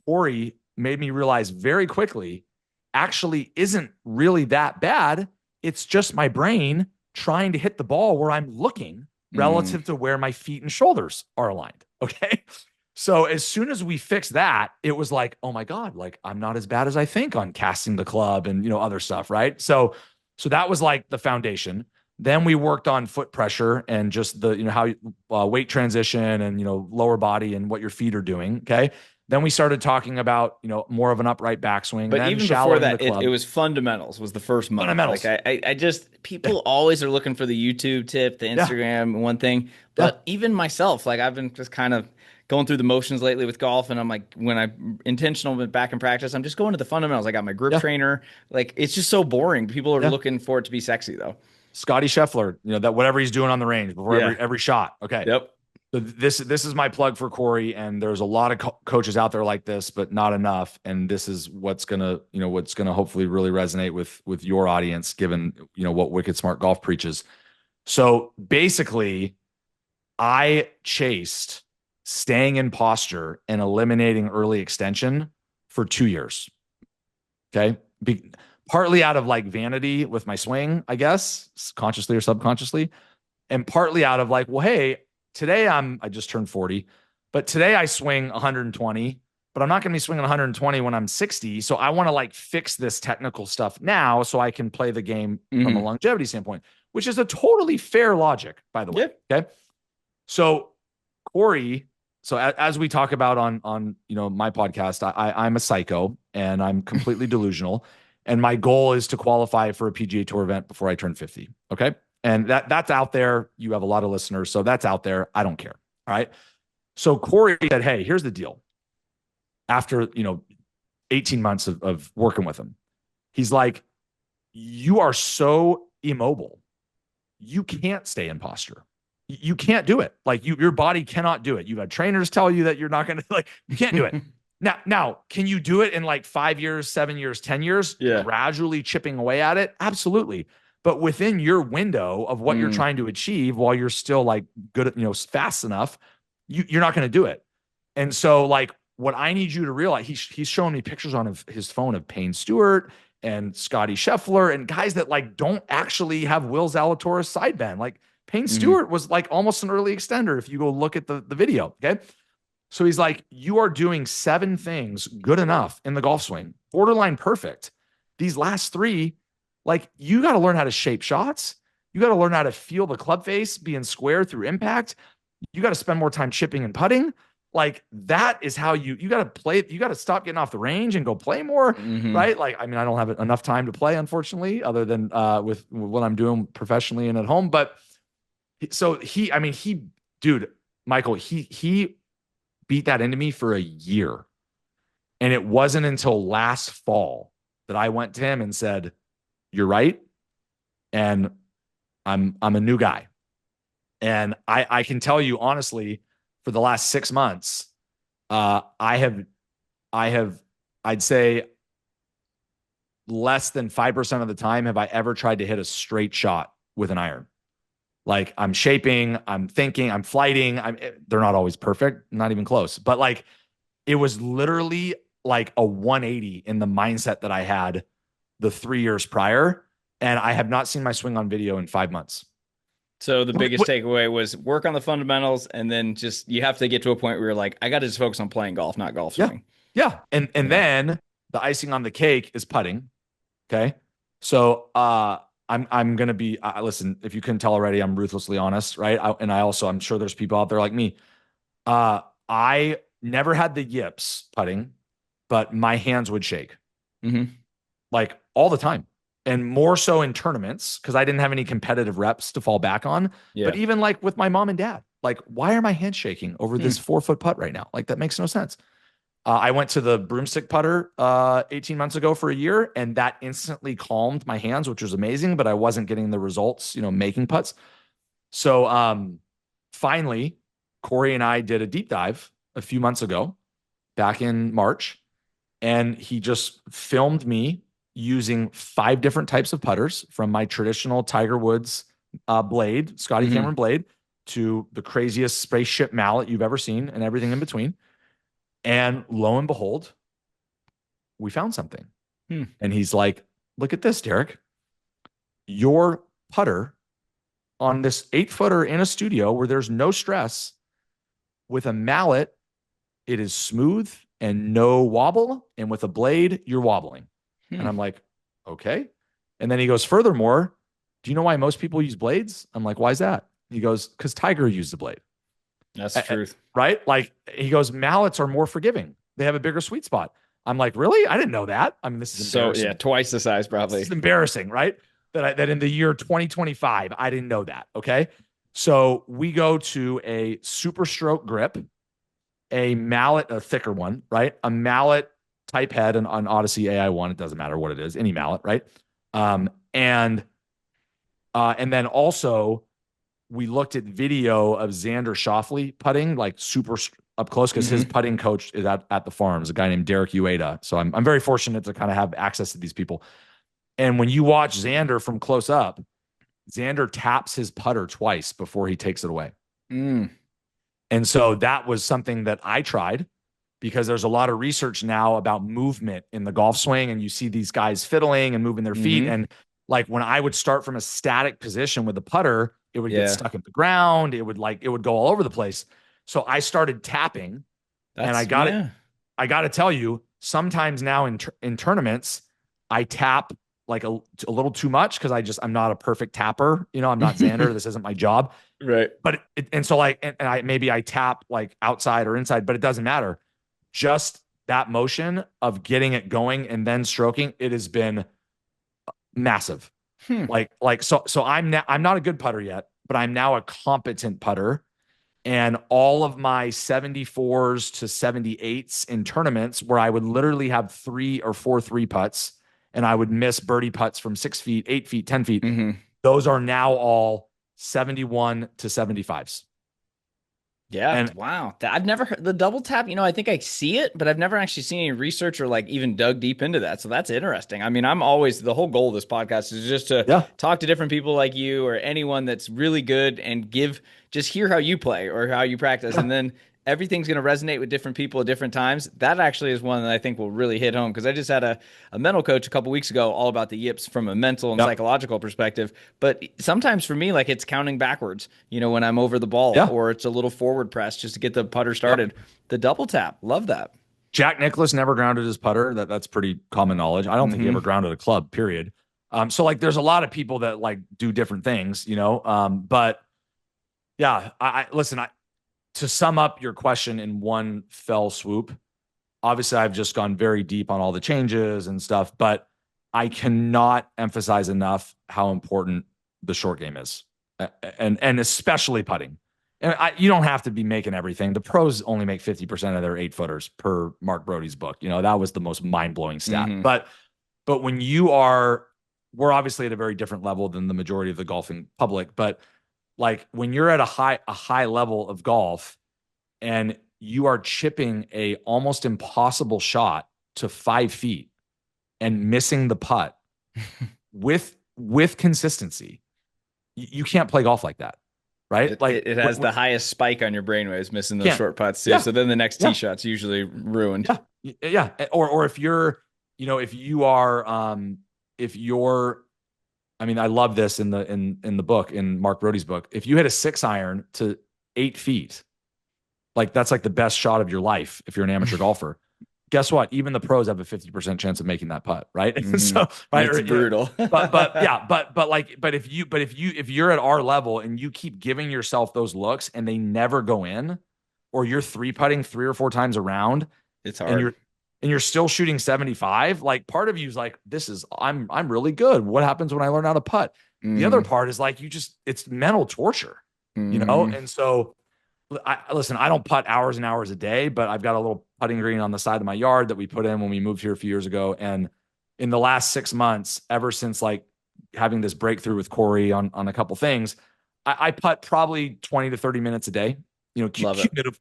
Corey made me realize very quickly, actually isn't really that bad. It's just my brain trying to hit the ball where I'm looking relative to where my feet and shoulders are aligned. Okay. So as soon as we fixed that, it was like, oh my God, like I'm not as bad as I think on casting the club and, other stuff. Right. So that was like the foundation. Then we worked on foot pressure and just the, how weight transition and, lower body and what your feet are doing. Okay. Then we started talking about, more of an upright backswing, But then even before shallowing the that, it club. was fundamentals was the first month. Like Fundamentals. I just Yeah. people always are looking for the YouTube tip, the Yeah. Instagram one thing. Yeah. But even myself, like I've been just kind of going through the motions lately with golf, and I'm like, when I'm intentional but back in practice, I'm just going to the fundamentals. I got my grip Yeah. trainer. Like it's just so boring. People are Yeah. looking for it to be sexy though. Scotty Scheffler, that whatever he's doing on the range before Yeah. every shot. Okay. Yep. So this is my plug for Corey, and there's a lot of coaches out there like this, but not enough. And this is what's gonna hopefully really resonate with your audience, given what Wicked Smart Golf preaches. So basically, I chased staying in posture and eliminating early extension for 2 years. Okay, partly out of like vanity with my swing, I guess, consciously or subconsciously, and partly out of like, well, hey, today I just turned 40, but today I swing 120, but I'm not going to be swinging 120 when I'm 60. So I want to like fix this technical stuff now so I can play the game from a Hmm. longevity standpoint, which is a totally fair logic, by the way. Yep. Okay. So Corey, so as we talk about on my podcast, I'm a psycho and I'm completely delusional. And my goal is to qualify for a PGA Tour event before I turn 50. Okay. And that's out there. You have a lot of listeners, so that's out there. I don't care. All right. So Corey said, hey, here's the deal. After 18 months of working with him, he's like, you are so immobile. You can't stay in posture. You can't do it. Like your body cannot do it. You've had trainers tell you that you're not going to like, you can't do it. Now, can you do it in like 5 years, 7 years, 10 years, Yeah. gradually chipping away at it? Absolutely. But within your window of what you're Mm. trying to achieve while you're still like good at, fast enough, you're not going to do it. And so like what I need you to realize, he's showing me pictures on his phone of Payne Stewart and Scotty Scheffler and guys that like don't actually have Will Zalatoris side bend. Like Payne Stewart was like almost an early extender if you go look at the video. Okay. So he's like, you are doing 7 things good enough in the golf swing, borderline perfect. These last 3, like you got to learn how to shape shots. You got to learn how to feel the club face being square through impact. You got to spend more time chipping and putting. Like that is how you got to play. You got to stop getting off the range and go play more. Hmm. Right. Like, I mean, I don't have enough time to play, unfortunately, other than with what I'm doing professionally and at home. But so dude, Michael, he beat that into me for a year. And it wasn't until last fall that I went to him and said, you're right. And I'm a new guy. And I can tell you honestly, for the last 6 months, I have, I'd say less than 5% of the time have I ever tried to hit a straight shot with an iron. Like I'm shaping, I'm thinking, I'm flighting. They're not always perfect, not even close, but like it was literally like a 180 in the mindset that I had the 3 years prior. And I have not seen my swing on video in 5 months. So the biggest takeaway was work on the fundamentals, and then just you have to get to a point where you're like, I got to just focus on playing golf, not golf Yeah. swing. Yeah. And Yeah. then the icing on the cake is putting. Okay. So I'm gonna be listen, if you couldn't tell already, I'm ruthlessly honest, right? I'm sure there's people out there like me. I never had the yips putting, but my hands would shake. Hmm. Like all the time. And more so in tournaments because I didn't have any competitive reps to fall back on. Yeah. But even like with my mom and dad, like, why are my hands shaking over this 4-foot putt right now? Like, that makes no sense. I went to the broomstick putter 18 months ago for a year, and that instantly calmed my hands, which was amazing, but I wasn't getting the results, making putts. So finally, Corey and I did a deep dive a few months ago, back in March, and he just filmed me using 5 different types of putters, from my traditional Tiger Woods blade, Scotty Hmm. Cameron blade, to the craziest spaceship mallet you've ever seen and everything in between. And lo and behold, we found something. And he's like, look at this, Derek. Your putter on this 8-footer in a studio where there's no stress with a mallet it is smooth and no wobble. And with a blade, you're wobbling. And I'm like, okay. And then he goes, furthermore, do you know why most people use blades? I'm like, why is that? He goes, because Tiger used a blade. That's the truth. Right? Like he goes, mallets are more forgiving. They have a bigger sweet spot. I'm like, really? I didn't know that. I mean, this is So embarrassing. yeah, twice the size probably. This is embarrassing, right? That in the year 2025, I didn't know that. Okay. So we go to a super stroke grip, a mallet, a thicker one, right? A mallet type head on Odyssey AI1. It doesn't matter what it is, any mallet, right? And then also we looked at video of Xander Schauffele putting like super up close because his putting coach is at the farms, a guy named Derek Ueda. So I'm very fortunate to kind of have access to these people. And when you watch Xander from close up, Xander taps his putter twice before he takes it away. And so that was something that I tried because there's a lot of research now about movement in the golf swing. And you see these guys fiddling and moving their feet. And like when I would start from a static position with the putter, it would get stuck in the ground. It would go all over the place. So I started tapping and I got to tell you, sometimes now in tournaments, I tap like a little too much because I'm not a perfect tapper. You know, I'm not Xander. This isn't my job. Right. But I tap like outside or inside, but it doesn't matter. Just that motion of getting it going and then stroking, it has been massive. So I'm not a good putter yet, but I'm now a competent putter. And all of my 74s to 78s in tournaments where I would literally have 3 or 4 3 putts and I would miss birdie putts from 6 feet, 8 feet, 10 feet. Those are now all 71 to 75s. Yeah. And wow. I've never heard the double tap. You know, I think I see it, but I've never actually seen any research or like even dug deep into that. So that's interesting. I mean, the whole goal of this podcast is just to talk to different people like you or anyone that's really good and just hear how you play or how you practice. And then everything's going to resonate with different people at different times. That actually is one that I think will really hit home because I just had a mental coach a couple weeks ago all about the yips from a mental and psychological perspective. But sometimes for me, like it's counting backwards, you know, when I'm over the ball or it's a little forward press just to get the putter started. The double tap, love that. Jack Nicklaus never grounded his putter. That's pretty common knowlage. I don't think he ever grounded a club, period. So like there's a lot of people that like do different things, you know, but yeah, to sum up your question in one fell swoop, obviously I've just gone very deep on all the changes and stuff, but I cannot emphasize enough how important the short game is, and especially putting. And you don't have to be making everything. The pros only make 50% of their 8-footers per Mark Brody's book. You know, that was the most mind-blowing stat. But when we're obviously at a very different level than the majority of the golfing public, but like when you're at a high level of golf and you are chipping a almost impossible shot to 5 feet and missing the putt with consistency, you can't play golf like that, right? It has the highest spike on your brainwaves missing those short putts too. So then the next tee shot's usually ruined. Or if you're, you know, if you're, I mean, I love this in the book, in Mark Brody's book. If you hit a 6-iron to 8 feet, like that's like the best shot of your life if you're an amateur golfer. Guess what? Even the pros have a 50% chance of making that putt, right? So right, it's brutal. but if you're at our level and you keep giving yourself those looks and they never go in, or you're 3-putting 3 or 4 times around, it's hard. And you're still shooting 75, like part of you is like, I'm really good. What happens when I learn how to putt? The other part is like, it's mental torture, you know? And so listen, I don't putt hours and hours a day, but I've got a little putting green on the side of my yard that we put in when we moved here a few years ago. And in the last 6 months, ever since like having this breakthrough with Corey on a couple things, I putt probably 20 to 30 minutes a day, you know,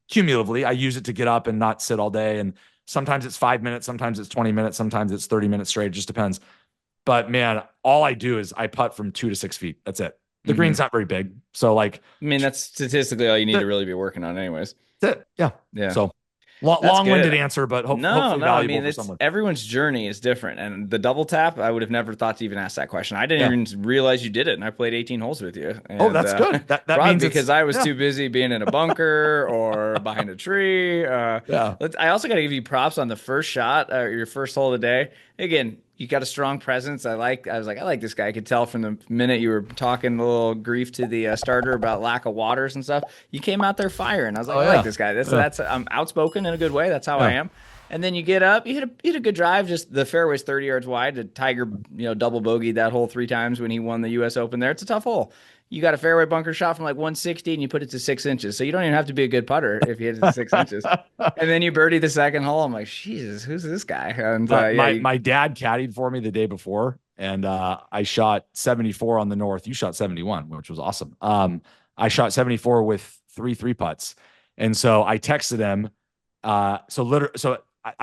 cumulatively. I use it to get up and not sit all day. And sometimes it's 5 minutes, sometimes it's 20 minutes, sometimes it's 30 minutes straight. It just depends. But man, all I do is I putt from 2 to 6 feet. That's it. The green's not very big. So like, I mean, that's statistically all you need to really be working on anyways. That's it. Yeah. Yeah. So That's Long-winded good. answer, but No, hopefully no. I valuable mean, for it's someone. everyone's journey is different. And the double tap, I would have never thought to even ask that question. I Yeah. didn't even realize you did it. And I played 18 holes with you. Oh, And that's good. That probably means it's, because I was yeah. too busy being in a bunker or behind a tree. Yeah. I also got to give you props on the first shot, your first hole of the day. Again, you got a strong presence. I was like, I like this guy. I could tell from the minute you were talking a little grief to the starter about lack of waters and stuff. You came out there firing. I was like, Oh, I like yeah. this guy. Yeah. I'm outspoken in a good way. That's how I Yeah. am. And then you get up, you hit a good drive. Just the fairway's 30 yards wide. The Tiger, double bogeyed that hole 3 times when he won the U.S. Open. There, it's a tough hole. You got a fairway bunker shot from like 160, and you put it to 6 inches. So you don't even have to be a good putter if you hit it to 6 inches. And then you birdie the second hole. I'm like, Jesus, who's this guy? And yeah, My dad caddied for me the day before, and I shot 74 on the north. You shot 71, which was awesome. I shot 74 with three putts, and so I texted him.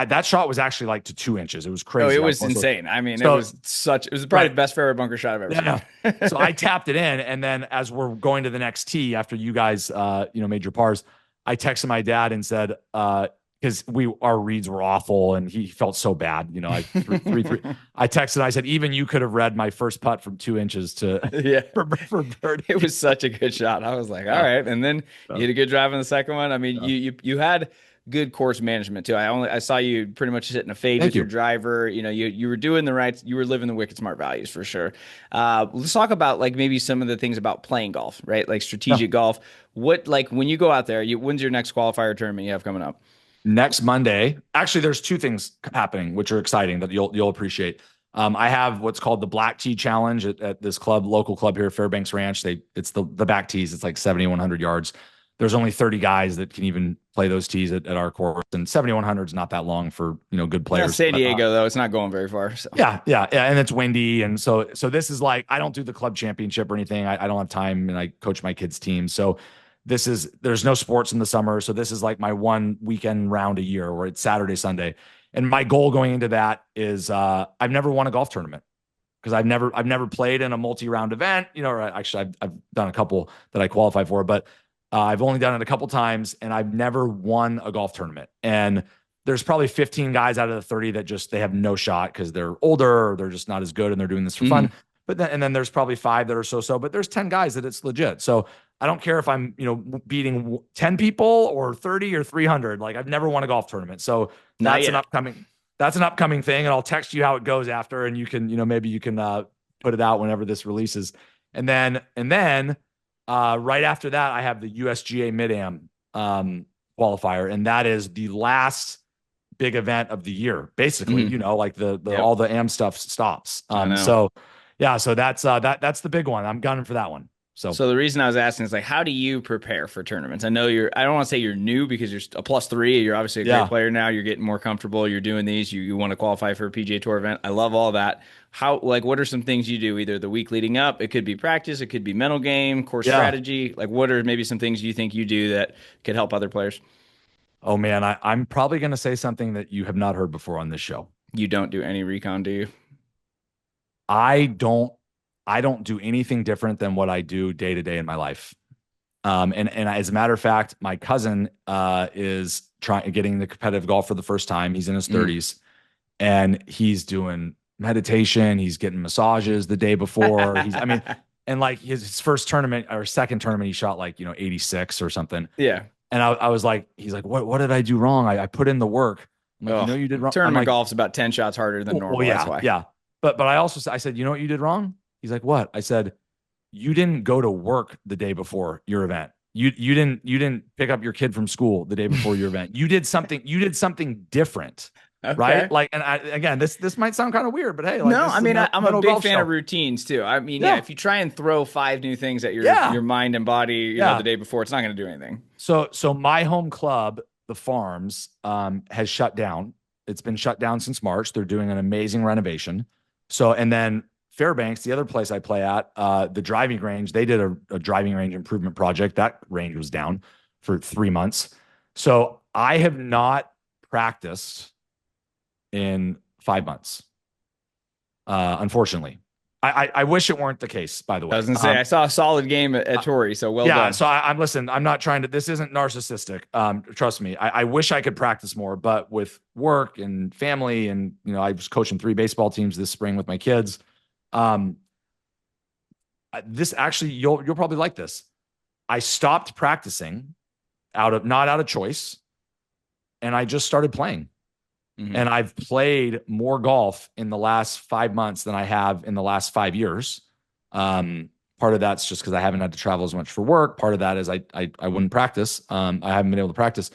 That shot was actually like to 2 inches. It was oh, it crazy. was insane. I mean, So it was probably right, the best fairway bunker shot I've ever yeah. seen. So I tapped it in, and then as we're going to the next tee after you guys, made your pars, I texted my dad and said, because our reads were awful, and he felt so bad. I three. I texted. I said, even you could have read my first putt from 2 inches to Yeah. for birdie. It was such a good shot. I was like, all Yeah, right. And then you yeah, had a good drive on the second one. I mean, yeah. you had good course management too. I saw you pretty much hitting a fade Thank with your you. driver. You were doing the right, you were living the wicked smart values for sure. Let's talk about like maybe some of the things about playing golf, right? Like Yeah. strategic golf. What like when you go out there, when's your next qualifier tournament you have coming up? Next Monday, actually, there's two things happening which are exciting that you'll appreciate. I have what's called the Black Tee Challenge at this local club here, Fairbanks Ranch. It's the back tees. It's like 7,100 yards. There's only 30 guys that can even play those tees at our course, and 7,100 is not that long for good Yeah, players. San But, Diego though, it's not going very far. So yeah, and it's windy, and so this is like I don't do the club championship or anything. I don't have time, and I coach my kids' team, so there's no sports in the summer, so this is like my one weekend round a year where it's Saturday, Sunday. And my goal going into that is I've never won a golf tournament because I've never played in a multi-round event, or actually I've done a couple that I qualify for, but I've only done it a couple times and I've never won a golf tournament. And there's probably 15 guys out of the 30 that just they have no shot because they're older or they're just not as good and they're doing this for fun. Mhm. But then there's probably 5 that are so, but there's 10 guys that it's legit. So I don't care if I'm, beating 10 people or 30 or 300. Like I've never won a golf tournament. So Not that's an yet. upcoming thing. And I'll text you how it goes after, and you can, maybe you can put it out whenever this releases. And then right after that, I have the USGA Mid-Am qualifier. And that is the last big event of the year, basically, Mhm. like the Yep. all the AM stuff stops. I know. So yeah, so that's the big one. I'm gunning for that one. So So the reason I was asking is like, how do you prepare for tournaments? I don't want to say you're new because you're a +3. You're obviously a great yeah, player now. You're getting more comfortable. You're doing these. You want to qualify for a PGA Tour event. I love all that. What are some things you do either the week leading up? It could be practice. It could be mental game, course yeah. strategy. Like, what are maybe some things you think you do that could help other players? Oh man, I'm probably gonna say something that you have not heard before on this show. You don't do any recon, do you? I don't I don't do anything different than what I do day to day in my life. And as a matter of fact, my cousin is getting the competitive golf for the first time. He's in his Mm. 30s and he's doing meditation. He's getting massages the day before. And like his first tournament or second tournament, he shot like 86 or something. Yeah. And I was like, he's like, what did I do wrong? I put in the work. I'm like, Oh, you did wrong. I'm tournament like, golf's about 10 shots harder than well, normal. That's yeah, why. yeah. But I said, you know what you did wrong? He's like, what? I said, you didn't go to work the day before your event. You didn't pick up your kid from school the day before your event. You did something different. Okay. Right. Like, and again, this might sound kind of weird, but hey, like No, this I is a mean I'm a mental big golf fan of show. routines too. I mean, yeah, Yeah. if you try and throw 5 new things at Yeah. your mind and body, Yeah. the day before, it's not going to do anything. So my home club, the Farms, has shut down. It's been shut down since March. They're doing an amazing renovation. So, and then Fairbanks, the other place I play at, the driving range, they did a driving range improvement project. That range was down for 3 months. So I have not practiced in 5 months, unfortunately. I wish it weren't the case, by the I way. was gonna say I saw a solid game at Torrey, so well Yeah, done. so I'm listen. I'm not trying to. This isn't narcissistic. Trust me. I wish I could practice more, but with work and family, and I was coaching 3 baseball teams this spring with my kids. Um, this actually, you'll probably like this. I stopped practicing not out of choice, and I just started playing. Mm-hmm. And I've played more golf in the last 5 months than I have in the last 5 years. Part of that's just because I haven't had to travel as much for work. Part of that is I wouldn't practice. I haven't been able to practice.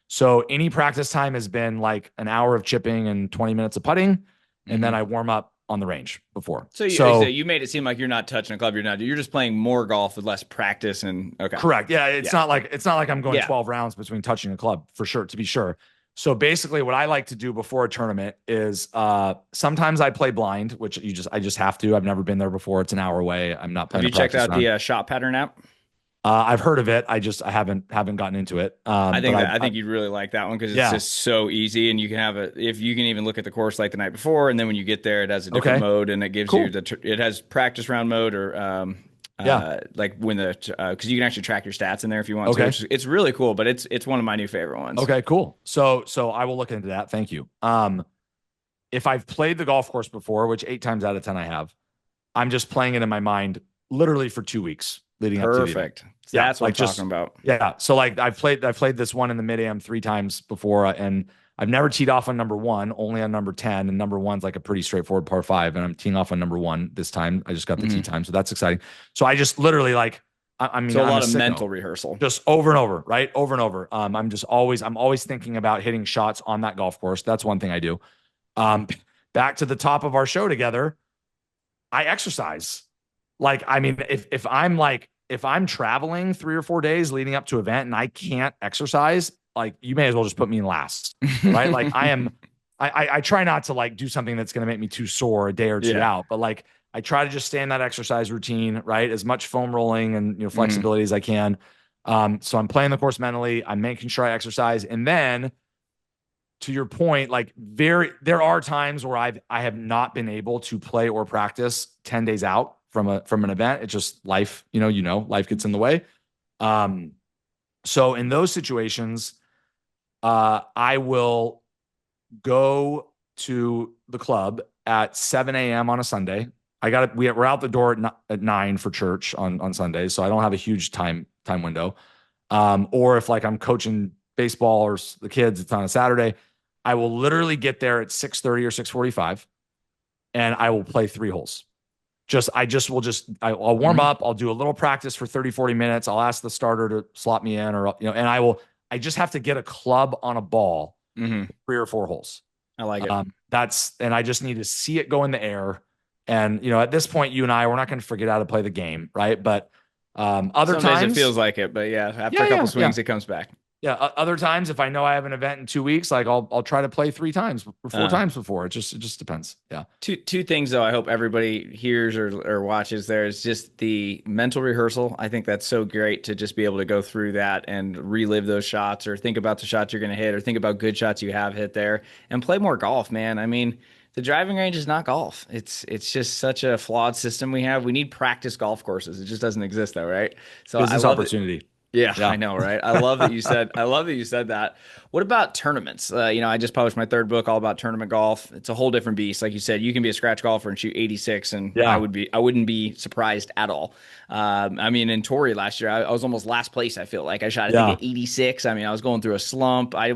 So any practice time has been like an hour of chipping and 20 minutes of putting, and then I warm up on the range before. So So you made it seem like you're not touching a club. You're just playing more golf with less practice and okay. correct. Yeah, it's Yeah. not like I'm going Yeah. 12 rounds between touching a club for sure, to be sure. So basically what I like to do before a tournament is sometimes I play blind, which I just have to. I've never been there before. It's an hour away. I'm not Have playing you a checked practice out round. the shot pattern app? I've heard of it. I haven't gotten into it. I think you'd really like that one because it's Yeah. just so easy, and you can have if you can even look at the course like the night before, and then when you get there, it has a different Okay. mode, and it gives you Cool. it has practice round mode or Yeah. like when because you can actually track your stats in there if you want to. Okay. It's really cool, but it's one of my new favorite ones. Okay. Cool. So I will look into that. Thank you. If I've played the golf course before, which 8 times out of 10 I have, I'm just playing it in my mind literally for 2 weeks leading up to the event. Perfect. Yeah, That's what like I'm talking about. yeah. So like I've played this one in the mid am 3 times before, and I've never teed off on number 1, only on number 10, and number 1's like a pretty straightforward par 5, and I'm teeing off on number 1 this time. I just got the tee time, so that's exciting. So I just literally like, I mean, So a I'm lot of sicko. mental rehearsal. Just over and over, right? Over and over. I'm always thinking about hitting shots on that golf course. That's one thing I do. Back to the top of our show together, I exercise. Like, I mean, if I'm traveling 3 or 4 days leading up to an event and I can't exercise, like you may as well just put me in last, right? Like I try not to like do something that's going to make me too sore a day or two out, but like I try to just stay in that exercise routine, right? As much foam rolling and flexibility as I can. So I'm playing the course mentally. I'm making sure I exercise, and then to your point, like there are times where I have not been able to play or practice 10 days out from an event. It's just life, life gets in the way. So in those situations, I will go to the club at 7 a.m. on a Sunday. We're out the door at 9 for church on Sundays, so I don't have a huge time window. Or if like I'm coaching baseball or the kids, it's on a Saturday, I will literally get there at 6:30 or 6:45, and I will play 3 holes. I'll warm up. I'll do a little practice for 30, 40 minutes. I'll ask the starter to slot me in and I just have to get a club on a ball 3 or 4 holes. I like it. And I just need to see it go in the air. And, at this point, you and we're not going to forget how to play the game. Right. But, other Some times days it feels like it, but yeah, after a couple swings, it comes back. Yeah. Other times, if I know I have an event in 2 weeks, like I'll try to play 3 times or 4 times before. It just depends. Yeah. Two things though. I hope everybody hears or watches. There is just the mental rehearsal. I think that's so great to just be able to go through that and relive those shots, or think about the shots you're going to hit, or think about good shots you have hit there, and play more golf, man. I mean, the driving range is not golf. It's just such a flawed system we have. We need practice golf courses. It just doesn't exist though, right? So business opportunity. Yeah, I know, right? I love that you said that. What about tournaments? I just published my 3rd book all about tournament golf. It's a whole different beast. Like you said, you can be a scratch golfer and shoot 86, and I wouldn't be surprised at all. I mean, in Torrey last year, I was almost last place. I feel like I shot, I think, at 86. I mean, I was going through a slump. I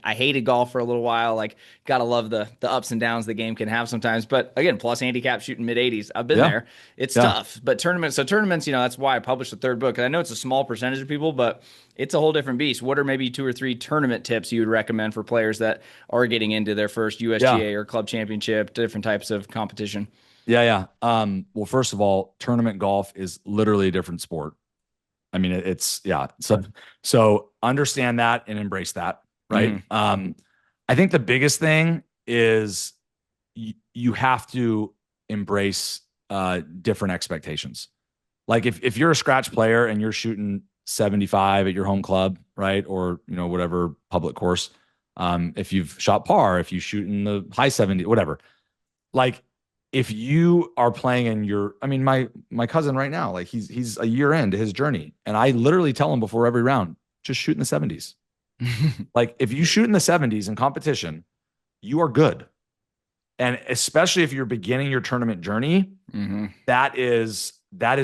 hated golf for a little while. Like, gotta love the ups and downs the game can have sometimes. But again, plus handicap shooting mid 80s. I've been there. It's tough. But tournaments, that's why I published the 3rd book. Because I know it's a small percentage of people, but it's a whole different beast. What are maybe 2 or 3 tournament tips you would recommend for players that are getting into their first USGA or club championship, different types of competition? Yeah. Well, first of all, tournament golf is literally a different sport. I mean, so understand that and embrace that. Right. I think the biggest thing is you have to embrace different expectations. Like if you're a scratch player and you're shooting 75 at your home club, right? Or, whatever public course. If you've shot par, if you shoot in the high 70, whatever, like if you are playing in your, I mean, my cousin right now, like he's a year into his journey, and I literally tell him before every round, just shoot in the 70s. Like if you shoot in the 70s in competition, you are good. And especially if you're beginning your tournament journey, that is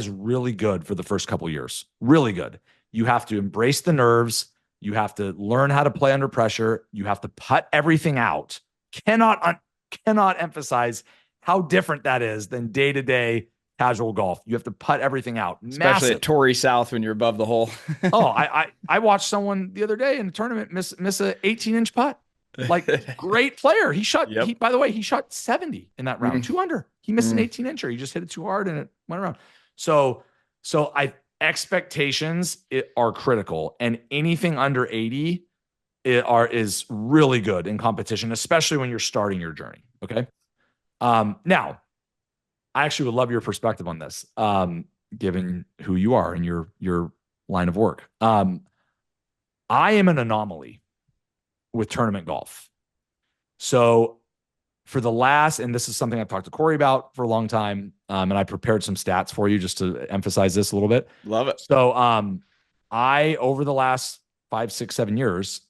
really good for the first couple of years. Really good. You have to embrace the nerves. You have to learn how to play under pressure. You have to putt everything out. Cannot emphasize how different that is than day-to-day casual golf. You have to putt everything out. Especially Massive. at Torrey South when you're above the hole. Oh, I watched someone the other day in a tournament miss a 18-inch putt. Like great player. Yep. By the way, he shot 70 in that round, 2 under. He missed an Mm. 18-incher. He just hit it too hard and it went around. So expectations are critical, and anything under 80 is really good in competition, especially when you're starting your journey. Okay. Now I actually would love your perspective on this, given who you are and your line of work. I am an anomaly with tournament golf. So for the last, and this is something I've talked to Corey about for a long time, and I prepared some stats for you just to emphasize this a little bit. Love it. So I, over the last 5, 6, 7 years,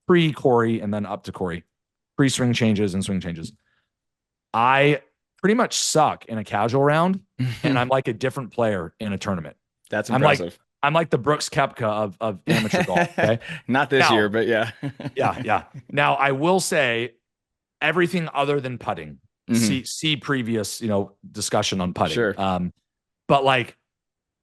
pre-Corey and then up to Corey, pre-swing changes and swing changes, I pretty much suck in a casual round, and I'm like a different player in a tournament. That's impressive. I'm like the Brooks Koepka of amateur golf. Okay, not this year, but yeah. yeah. Now I will say everything other than putting. See previous discussion on putting. Sure. But like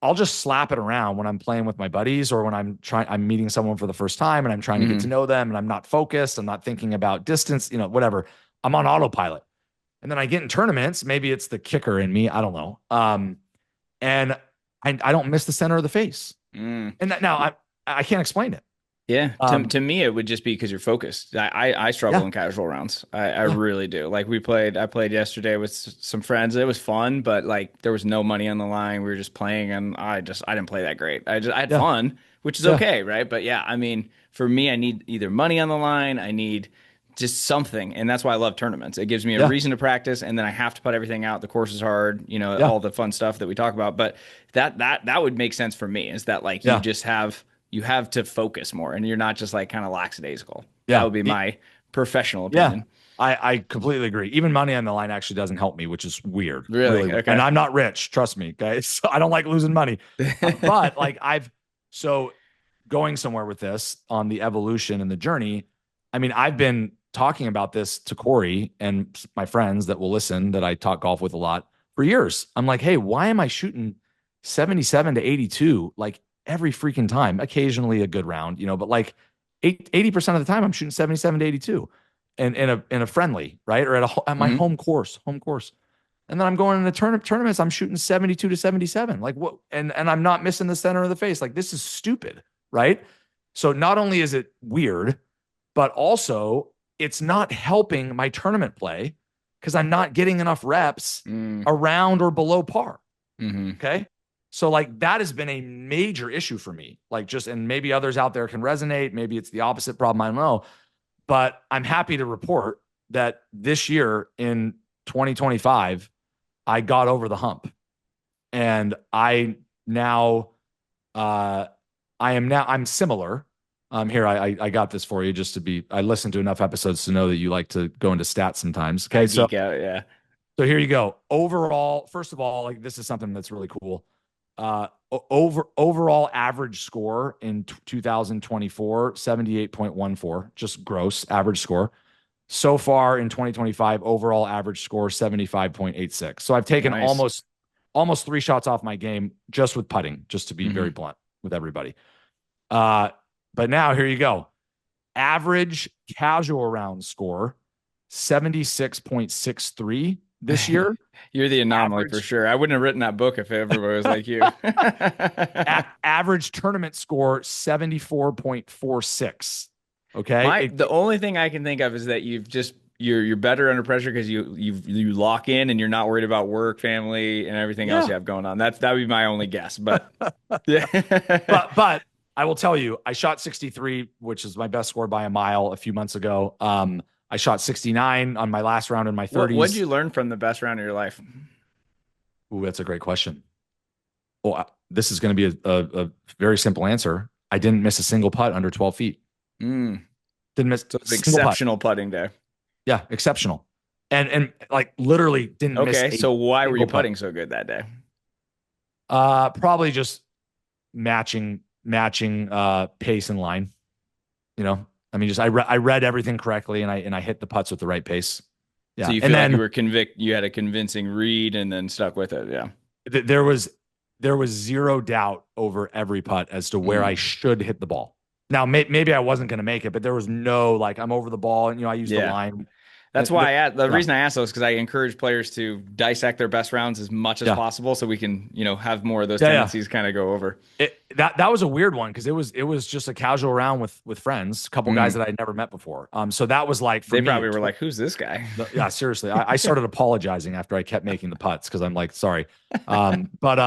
I'll just slap it around when I'm playing with my buddies or when I'm meeting someone for the first time and I'm trying to get to know them and I'm not focused. I'm not thinking about distance. Whatever. I'm on autopilot. And then I get in tournaments. Maybe it's the kicker in me. I don't know. And I don't miss the center of the face. And now I can't explain it. Yeah. To me, it would just be because you're focused. I struggle in casual rounds. I really do. Like I played yesterday with some friends. It was fun, but like there was no money on the line. We were just playing and I didn't play that great. I had fun, which is okay. Right. But yeah, I mean, for me, I need either money on the line. I need just something. And that's why I love tournaments. It gives me a reason to practice. And then I have to put everything out. The course is hard, all the fun stuff that we talk about. But that would make sense for me is that like you just you have to focus more and you're not just like kind of laxadaisical. That would be my professional opinion. I completely agree. Even money on the line actually doesn't help me, which is weird. Really? Okay. And I'm not rich, trust me, guys. So I don't like losing money. But like so going somewhere with this on the evolution and the journey, I mean, I've been talking about this to Corey and my friends that will listen that I talk golf with a lot for years. I'm like, hey, why am I shooting 77 to 82 like every freaking time? Occasionally a good round, but like 80% of the time I'm shooting 77 to 82 and in a friendly, right? Or at my home course. And then I'm going into tournaments, I'm shooting 72 to 77. Like what? And I'm not missing the center of the face. Like this is stupid, right? So not only is it weird, but also it's not helping my tournament play because I'm not getting enough reps around or below par. Okay. So like that has been a major issue for me. Like and maybe others out there can resonate. Maybe it's the opposite problem. I don't know. But I'm happy to report that this year in 2025, I got over the hump. And I'm similar. Here, I got this for you I listened to enough episodes to know that you like to go into stats sometimes. Okay. So here you go. Overall, first of all, like this is something that's really cool. Overall average score in 2024, 78.14, just gross average score. So far in 2025, overall average score, 75.86. So I've taken almost 3 shots off my game just with putting, just to be very blunt with everybody. But now here you go. Average casual round score, 76.63 this year. You're the anomaly for sure. I wouldn't have written that book if everybody was like you. Average tournament score, 74.46. Okay. The only thing I can think of is that you're better under pressure because you lock in and you're not worried about work, family, and everything else you have going on. That would be my only guess. But but I will tell you, I shot 63, which is my best score by a mile a few months ago. I shot 69 on my last round in my What'd 30s. you learn from the best round of your life? Ooh, that's a great question. Well, this is going to be a very simple answer. I didn't miss a single putt under 12 feet. Mm. Didn't miss So a it's single putt. exceptional putting day. Yeah, exceptional. And like literally didn't miss Okay, a so why were you single putt. putting so good that day? Probably just matching pace and line. You know, I mean, just I read everything correctly and I hit the putts with the right pace. So Yeah, you and feel like you then were you had a convincing read and then stuck with it. Yeah. there was zero doubt over every putt as to where I Mm. should hit the ball. Now maybe I wasn't going to make it, but there was no like I'm over the ball and I used the Yeah. line. That's And why the yeah, reason I asked those because I encourage players to dissect their best rounds as much as yeah, possible so we can, have more of those yeah, yeah. tendencies kind of go over. That was a weird one because it was just a casual round with friends, a couple guys Mm. that I'd never met before. So that was like for They me, probably were like, "Who's this guy?" yeah, seriously. I started apologizing after I kept making the putts because I'm like, sorry. But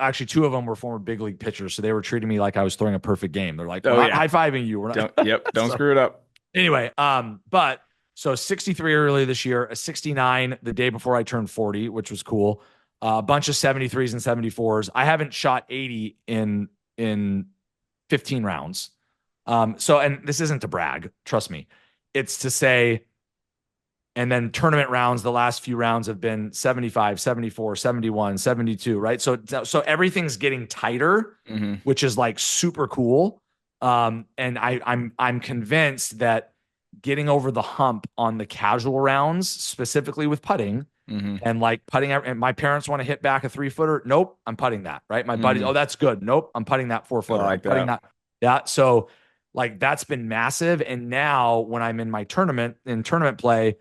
actually two of them were former big league pitchers, so they were treating me like I was throwing a perfect game. They're like, we're Oh not yeah. high fiving you. We're not. Don't So screw it up. anyway, but so 63 earlier this year, a 69 the day before I turned 40, which was cool. A bunch of 73s and 74s. I haven't shot 80 in 15 rounds. And this isn't to brag, trust me. It's to say, and then tournament rounds, the last few rounds have been 75, 74, 71, 72, right? So everything's getting tighter, Hmm. which is like super cool. And I'm convinced that getting over the hump on the casual rounds, specifically with putting, Hmm. and like putting, and my parents want to hit back a 3-footer. Nope, I'm putting that, right? My buddies, oh, Hmm. that's good. Nope, I'm putting that I 4-footer. I'm like putting that. that. Yeah. So like that's been massive. And now when I'm in my tournament play,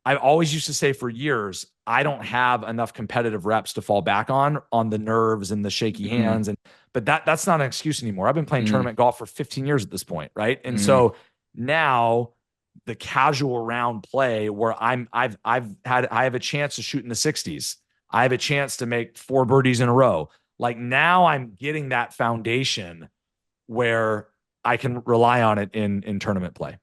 I always used to say for years, I don't have enough competitive reps to fall back on the nerves and the shaky Hmm. hands. But that's not an excuse anymore. I've been playing Hmm. tournament golf for 15 years at this point, right? And Hmm. so now the casual round play where I have a chance to shoot in the 60s. I have a chance to make 4 birdies in a row. Like now I'm getting that foundation where I can rely on it in tournament play,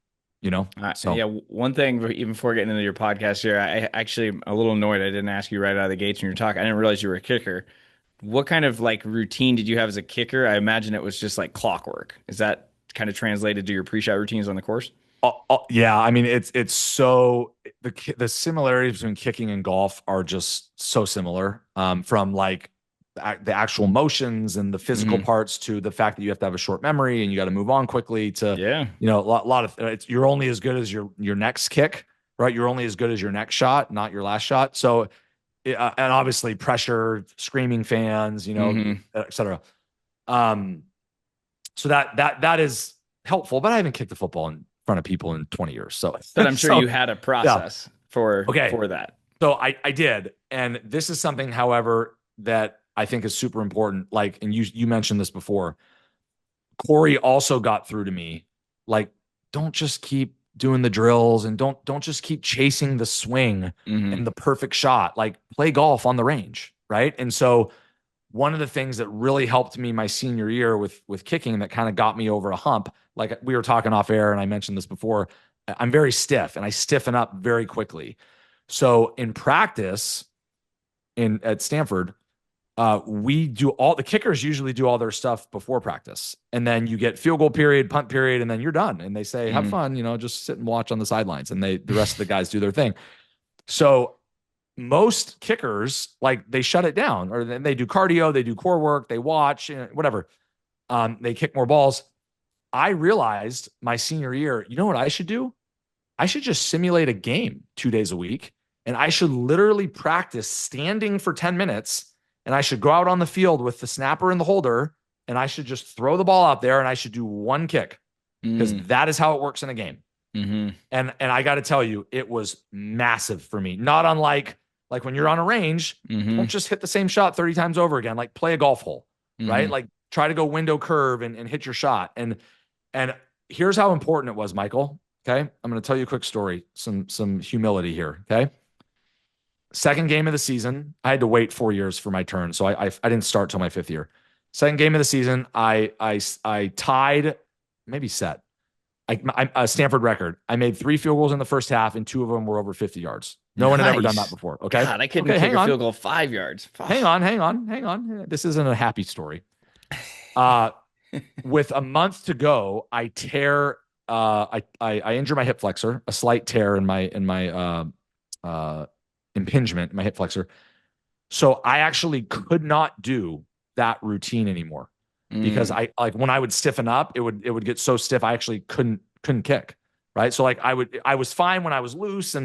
So Yeah, one thing even before getting into your podcast here, I actually am a little annoyed I didn't ask you right out of the gates when you were talking. I didn't realize you were a kicker. What kind of like routine did you have as a kicker? I imagine it was just like clockwork. Is that kind of translated to your pre-shot routines on the course? yeah, I mean it's so the similarities between kicking and golf are just so similar. From like the actual motions and the physical Hmm. parts to the fact that you have to have a short memory and you got to move on quickly to Yeah. a lot of you're only as good as your next kick, right? You're only as good as your next shot, not your last shot. So and obviously pressure, screaming fans, Hmm. et cetera. Um, so that is helpful, but I haven't kicked the football in front of people in 20 years. So, But I'm sure so you had a yeah. process for Okay. that. So I did. And this is something, however, that I think is super important. Like, and you mentioned this before. Corey also got through to me. Like, don't just keep doing the drills and don't just keep chasing the swing Hmm. and the perfect shot. Like, play golf on the range. Right. And so one of the things that really helped me my senior year with kicking that kind of got me over a hump, like we were talking off air and I mentioned this before, I'm very stiff and I stiffen up very quickly. So in practice at Stanford, we do all the kickers usually do all their stuff before practice. And then you get field goal period, punt period, and then you're done. And they say, have Hmm. fun, just sit and watch on the sidelines. And the rest of the guys do their thing. So most kickers, like they shut it down or then they do cardio, they do core work, they watch, whatever. They kick more balls. I realized my senior year, you know what I should do? I should just simulate a game 2 days a week. And I should literally practice standing for 10 minutes. And I should go out on the field with the snapper and the holder. And I should just throw the ball out there and I should do one kick because Hmm. that is how it works in a game. Hmm. And I got to tell you, it was massive for me. Not unlike like when you're on a range, Hmm. don't just hit the same shot 30 times over again. Like play a golf hole, right? Hmm. Like try to go window curve and hit your shot. And here's how important it was, Michael. Okay. I'm going to tell you a quick story, some humility here. Okay. Second game of the season, I had to wait 4 years for my turn. So I didn't start till my fifth year. Second game of the season, I tied, maybe set. A Stanford record. I made 3 field goals in the first half, and 2 of them were over 50 yards. No one had ever done that Nice. before. Okay. God, I couldn't Okay. kick Hang a on. field goal 5 yards. Hang on. Hang on. Hang on. This isn't a happy story. Uh, with a month to go, I tear. I injure my hip flexor, a slight tear in my impingement, my hip flexor. So I actually could not do that routine anymore because Mm, I like when I would stiffen up, it would get so stiff I actually couldn't kick. Right. So like I was fine when I was loose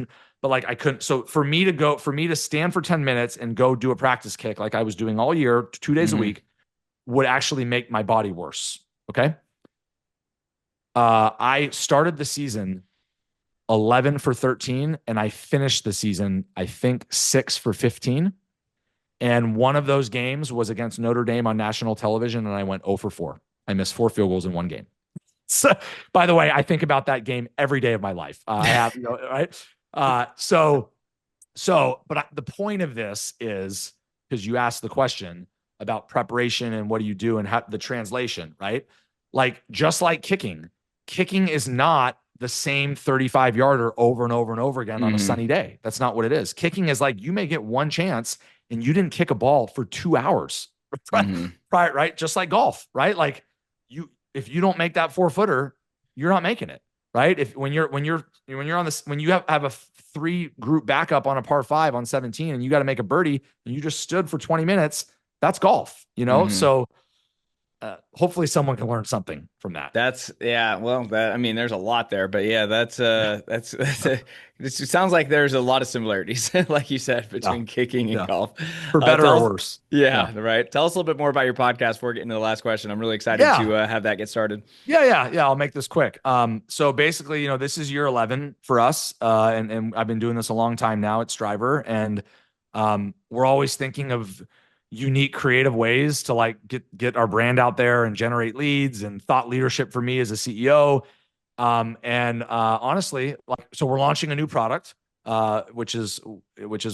but like I couldn't. So for me to stand for 10 minutes and go do a practice kick like I was doing all year, 2 days a mm-hmm. week, would actually make my body worse. Okay. I started the season 11 for 13 and I finished the season, I think 6 for 15. And one of those games was against Notre Dame on national television, and I went 0 for 4. I missed 4 field goals in one game. So, by the way, I think about that game every day of my life. I have, right? But the point of this is because you asked the question about preparation and what do you do and how the translation, right? Like, just like kicking is not the same 35 yarder over and over and over again on a Mm-hmm. sunny day. That's not what it is. Kicking is like you may get one chance and you didn't kick a ball for 2 hours, Mm-hmm. right? Just like golf, right? Like if you don't make that 4-footer, you're not making it, right? If when you're on this, when you have a 3 group backup on a par 5 on 17 and you got to make a birdie and you just stood for 20 minutes, that's golf, Mm-hmm. So hopefully someone can learn something from that. That's yeah. Well, I mean, there's a lot there, but yeah, it sounds like there's a lot of similarities, like you said, Yeah. between kicking and Yeah. golf. For better Tell or us, worse. Yeah. yeah, right. Tell us a little bit more about your podcast before getting to the last question. I'm really excited Yeah. to have that get started. Yeah. I'll make this quick. So basically, this is year 11 for us. And I've been doing this a long time now at STRIVR. And we're always thinking of unique creative ways to like get our brand out there and generate leads and thought leadership for me as a CEO. And honestly, like, so we're launching a new product, which is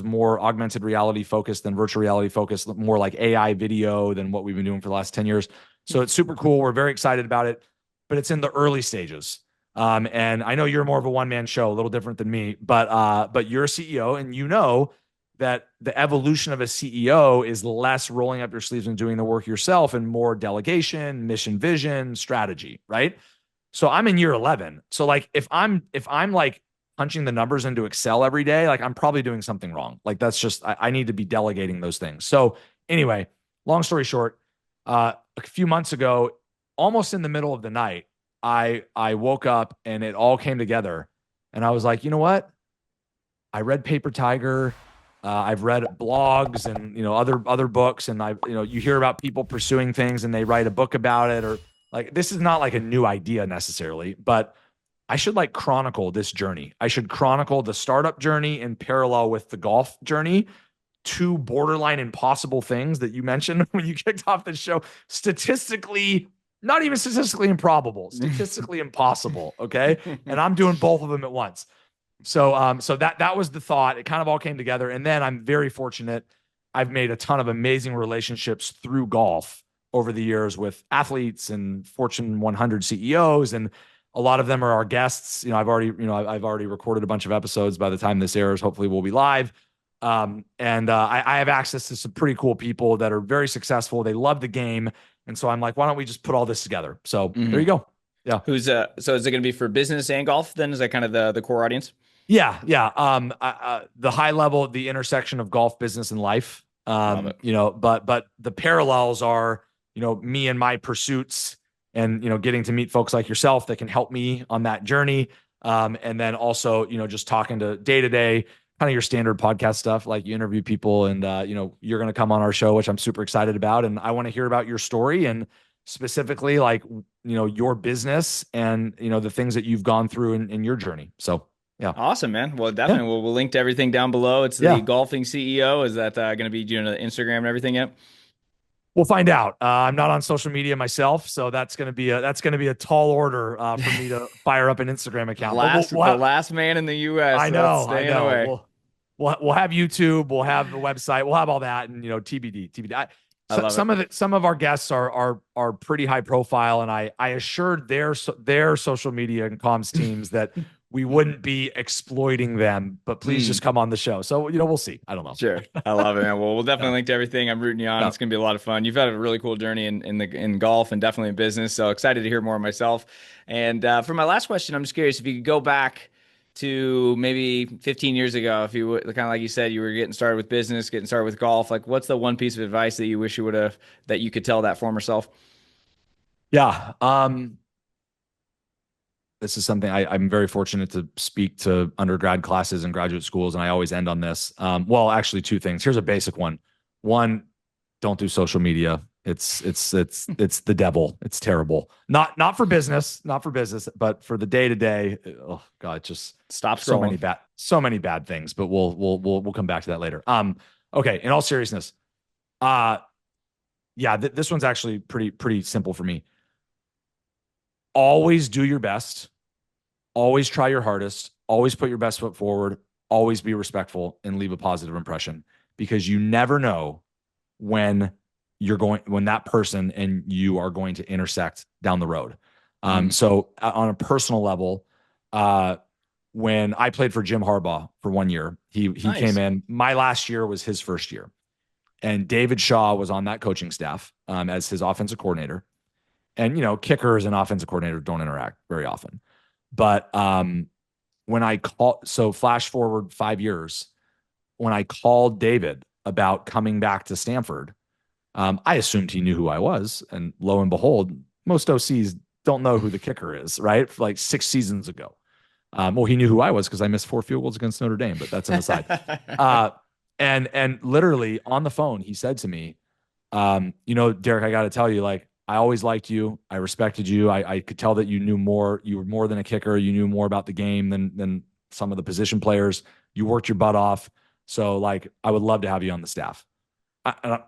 more augmented reality focused than virtual reality focused, more like AI video than what we've been doing for the last 10 years. So it's super cool. We're very excited about it, but it's in the early stages. And I know you're more of a one-man show, a little different than me, but you're a CEO and that the evolution of a CEO is less rolling up your sleeves and doing the work yourself and more delegation, mission, vision, strategy, right? So I'm in year 11. So like if I'm like punching the numbers into Excel every day, like I'm probably doing something wrong. Like that's just I need to be delegating those things. So anyway, long story short, a few months ago, almost in the middle of the night, I woke up and it all came together, and I was like, you know what? I read Paper Tiger. I've read blogs and other books, and you hear about people pursuing things and they write a book about it, or like this is not like a new idea necessarily, but I should like chronicle this journey. I should chronicle the startup journey in parallel with the golf journey, 2 borderline impossible things that you mentioned when you kicked off the show. Statistically, not even statistically improbable, statistically impossible. Okay. And I'm doing both of them at once. So that was the thought. It kind of all came together. And then I'm very fortunate. I've made a ton of amazing relationships through golf over the years with athletes and Fortune 100 CEOs, and a lot of them are our guests. I've already recorded a bunch of episodes. By the time this airs, hopefully we'll be live. And I have access to some pretty cool people that are very successful. They love the game, and so I'm like, why don't we just put all this together? So there you Mm-hmm. go. Yeah. So is it going to be for business and golf then? Is that kind of the core audience? Yeah. The high level, the intersection of golf, business, and life. Love it. But the parallels are, me and my pursuits, and getting to meet folks like yourself that can help me on that journey. And then also, just talking to day to day, kind of your standard podcast stuff, like you interview people, and you're going to come on our show, which I'm super excited about, and I want to hear about your story and specifically like your business and the things that you've gone through in your journey. So. Yeah. Awesome, man. Well, Yeah. definitely. We'll link to everything down below. It's the Yeah. golfing CEO. Is that going to be doing the Instagram and everything yet? We'll find out. I'm not on social media myself, so that's going to be a tall order for me to fire up an Instagram account. But The last man in the U.S. I That's know. staying away. We'll have YouTube. We'll have the website. We'll have all that, and TBD. I love it. Some of our guests are pretty high profile, and I assured their social media and comms teams that we wouldn't be exploiting them, but please just Mm, come on the show. So we'll see. I don't know. sure. I love it, man. Well, we'll definitely Yeah, link to everything. I'm rooting you on. yeah, It's gonna be a lot of fun. You've had a really cool journey in golf and definitely in business. So excited to hear more myself. And for my last question, I'm just curious if you could go back to maybe 15 years ago, if you would, kind of like you said, you were getting started with business, getting started with golf. Like, what's the one piece of advice that you wish you would have that you could tell that former self? yeah. This is something I'm very fortunate to speak to undergrad classes and graduate schools, and I always end on this. Well, actually, two things. Here's a basic one. One, don't do social media. It's the devil. It's terrible. Not for business, not for business, but for the day to day. Oh God, just Stop scrolling. so many bad things. But we'll come back to that later. Okay. In all seriousness, uh, yeah, this one's actually pretty simple for me. Always do your best. Always try your hardest. Always put your best foot forward. Always be respectful and leave a positive impression, because you never know when when that person and you are going to intersect down the road. Mm, So on a personal level, when I played for Jim Harbaugh for 1 year, he came nice. in. My last year was his first year, and David Shaw was on that coaching staff as his offensive coordinator. And kickers and offensive coordinators don't interact very often. But when I so flash forward 5 years, when I called David about coming back to Stanford, I assumed he knew who I was. And lo and behold, most OCs don't know who the kicker is, right? Like 6 seasons ago. Well, he knew who I was because I missed 4 field goals against Notre Dame, but that's an aside. Uh, and literally on the phone, he said to me, Derek, I got to tell you, like, I always liked you. I respected you. I could tell that you knew more. You were more than a kicker. You knew more about the game than some of the position players. You worked your butt off. So, like, I would love to have you on the staff. I'm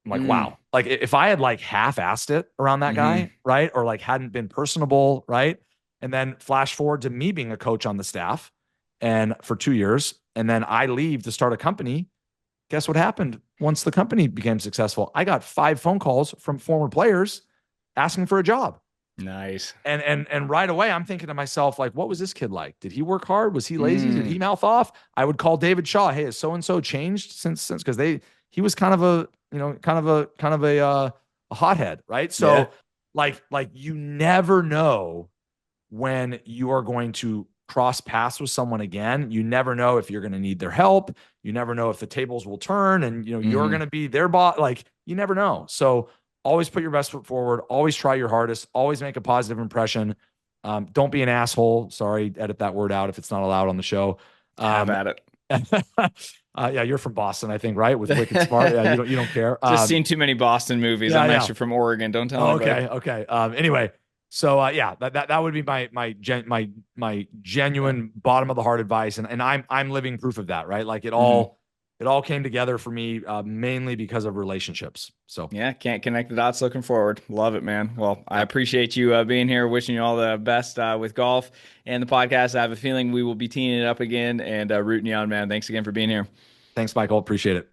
like, Mm, wow. Like, if I had like half-assed it around that hmm guy, right, or like hadn't been personable, right, and then flash forward to me being a coach on the staff, and for 2 years, and then I leave to start a company. Guess what happened once the company became successful? I got 5 phone calls from former players asking for a job. Nice. And right away, I'm thinking to myself, like, what was this kid like? Did he work hard? Was he lazy? Did Mm, he mouth off? I would call David Shaw. Hey, has so and so changed since because he was kind of a a hothead, right? yeah. So like you never know when you are going to cross paths with someone again. You never know if you're going to need their help. You never know if the tables will turn and you're going hmm to be their boss. Like, you never know. So always put your best foot forward. Always try your hardest. Always make a positive impression. Don't be an asshole. Sorry, edit that word out if it's not allowed on the show. Have Um, at it. yeah, you're from Boston, I think, right? With Wicked Smart. Yeah, you don't care. Just seen too many Boston movies. Yeah, I'm yeah. actually from Oregon. Don't tell Oh, anybody. okay, okay. Anyway, so yeah, that would be my genuine bottom of the heart advice, and I'm living proof of that, right? Like, Hmm it all came together for me mainly because of relationships. So Yeah, can't connect the dots. Looking forward. Love it, man. Well, I yeah, appreciate you being here. Wishing you all the best with golf and the podcast. I have a feeling we will be teeing it up again and rooting you on, man. Thanks again for being here. thanks, Michael. Appreciate it.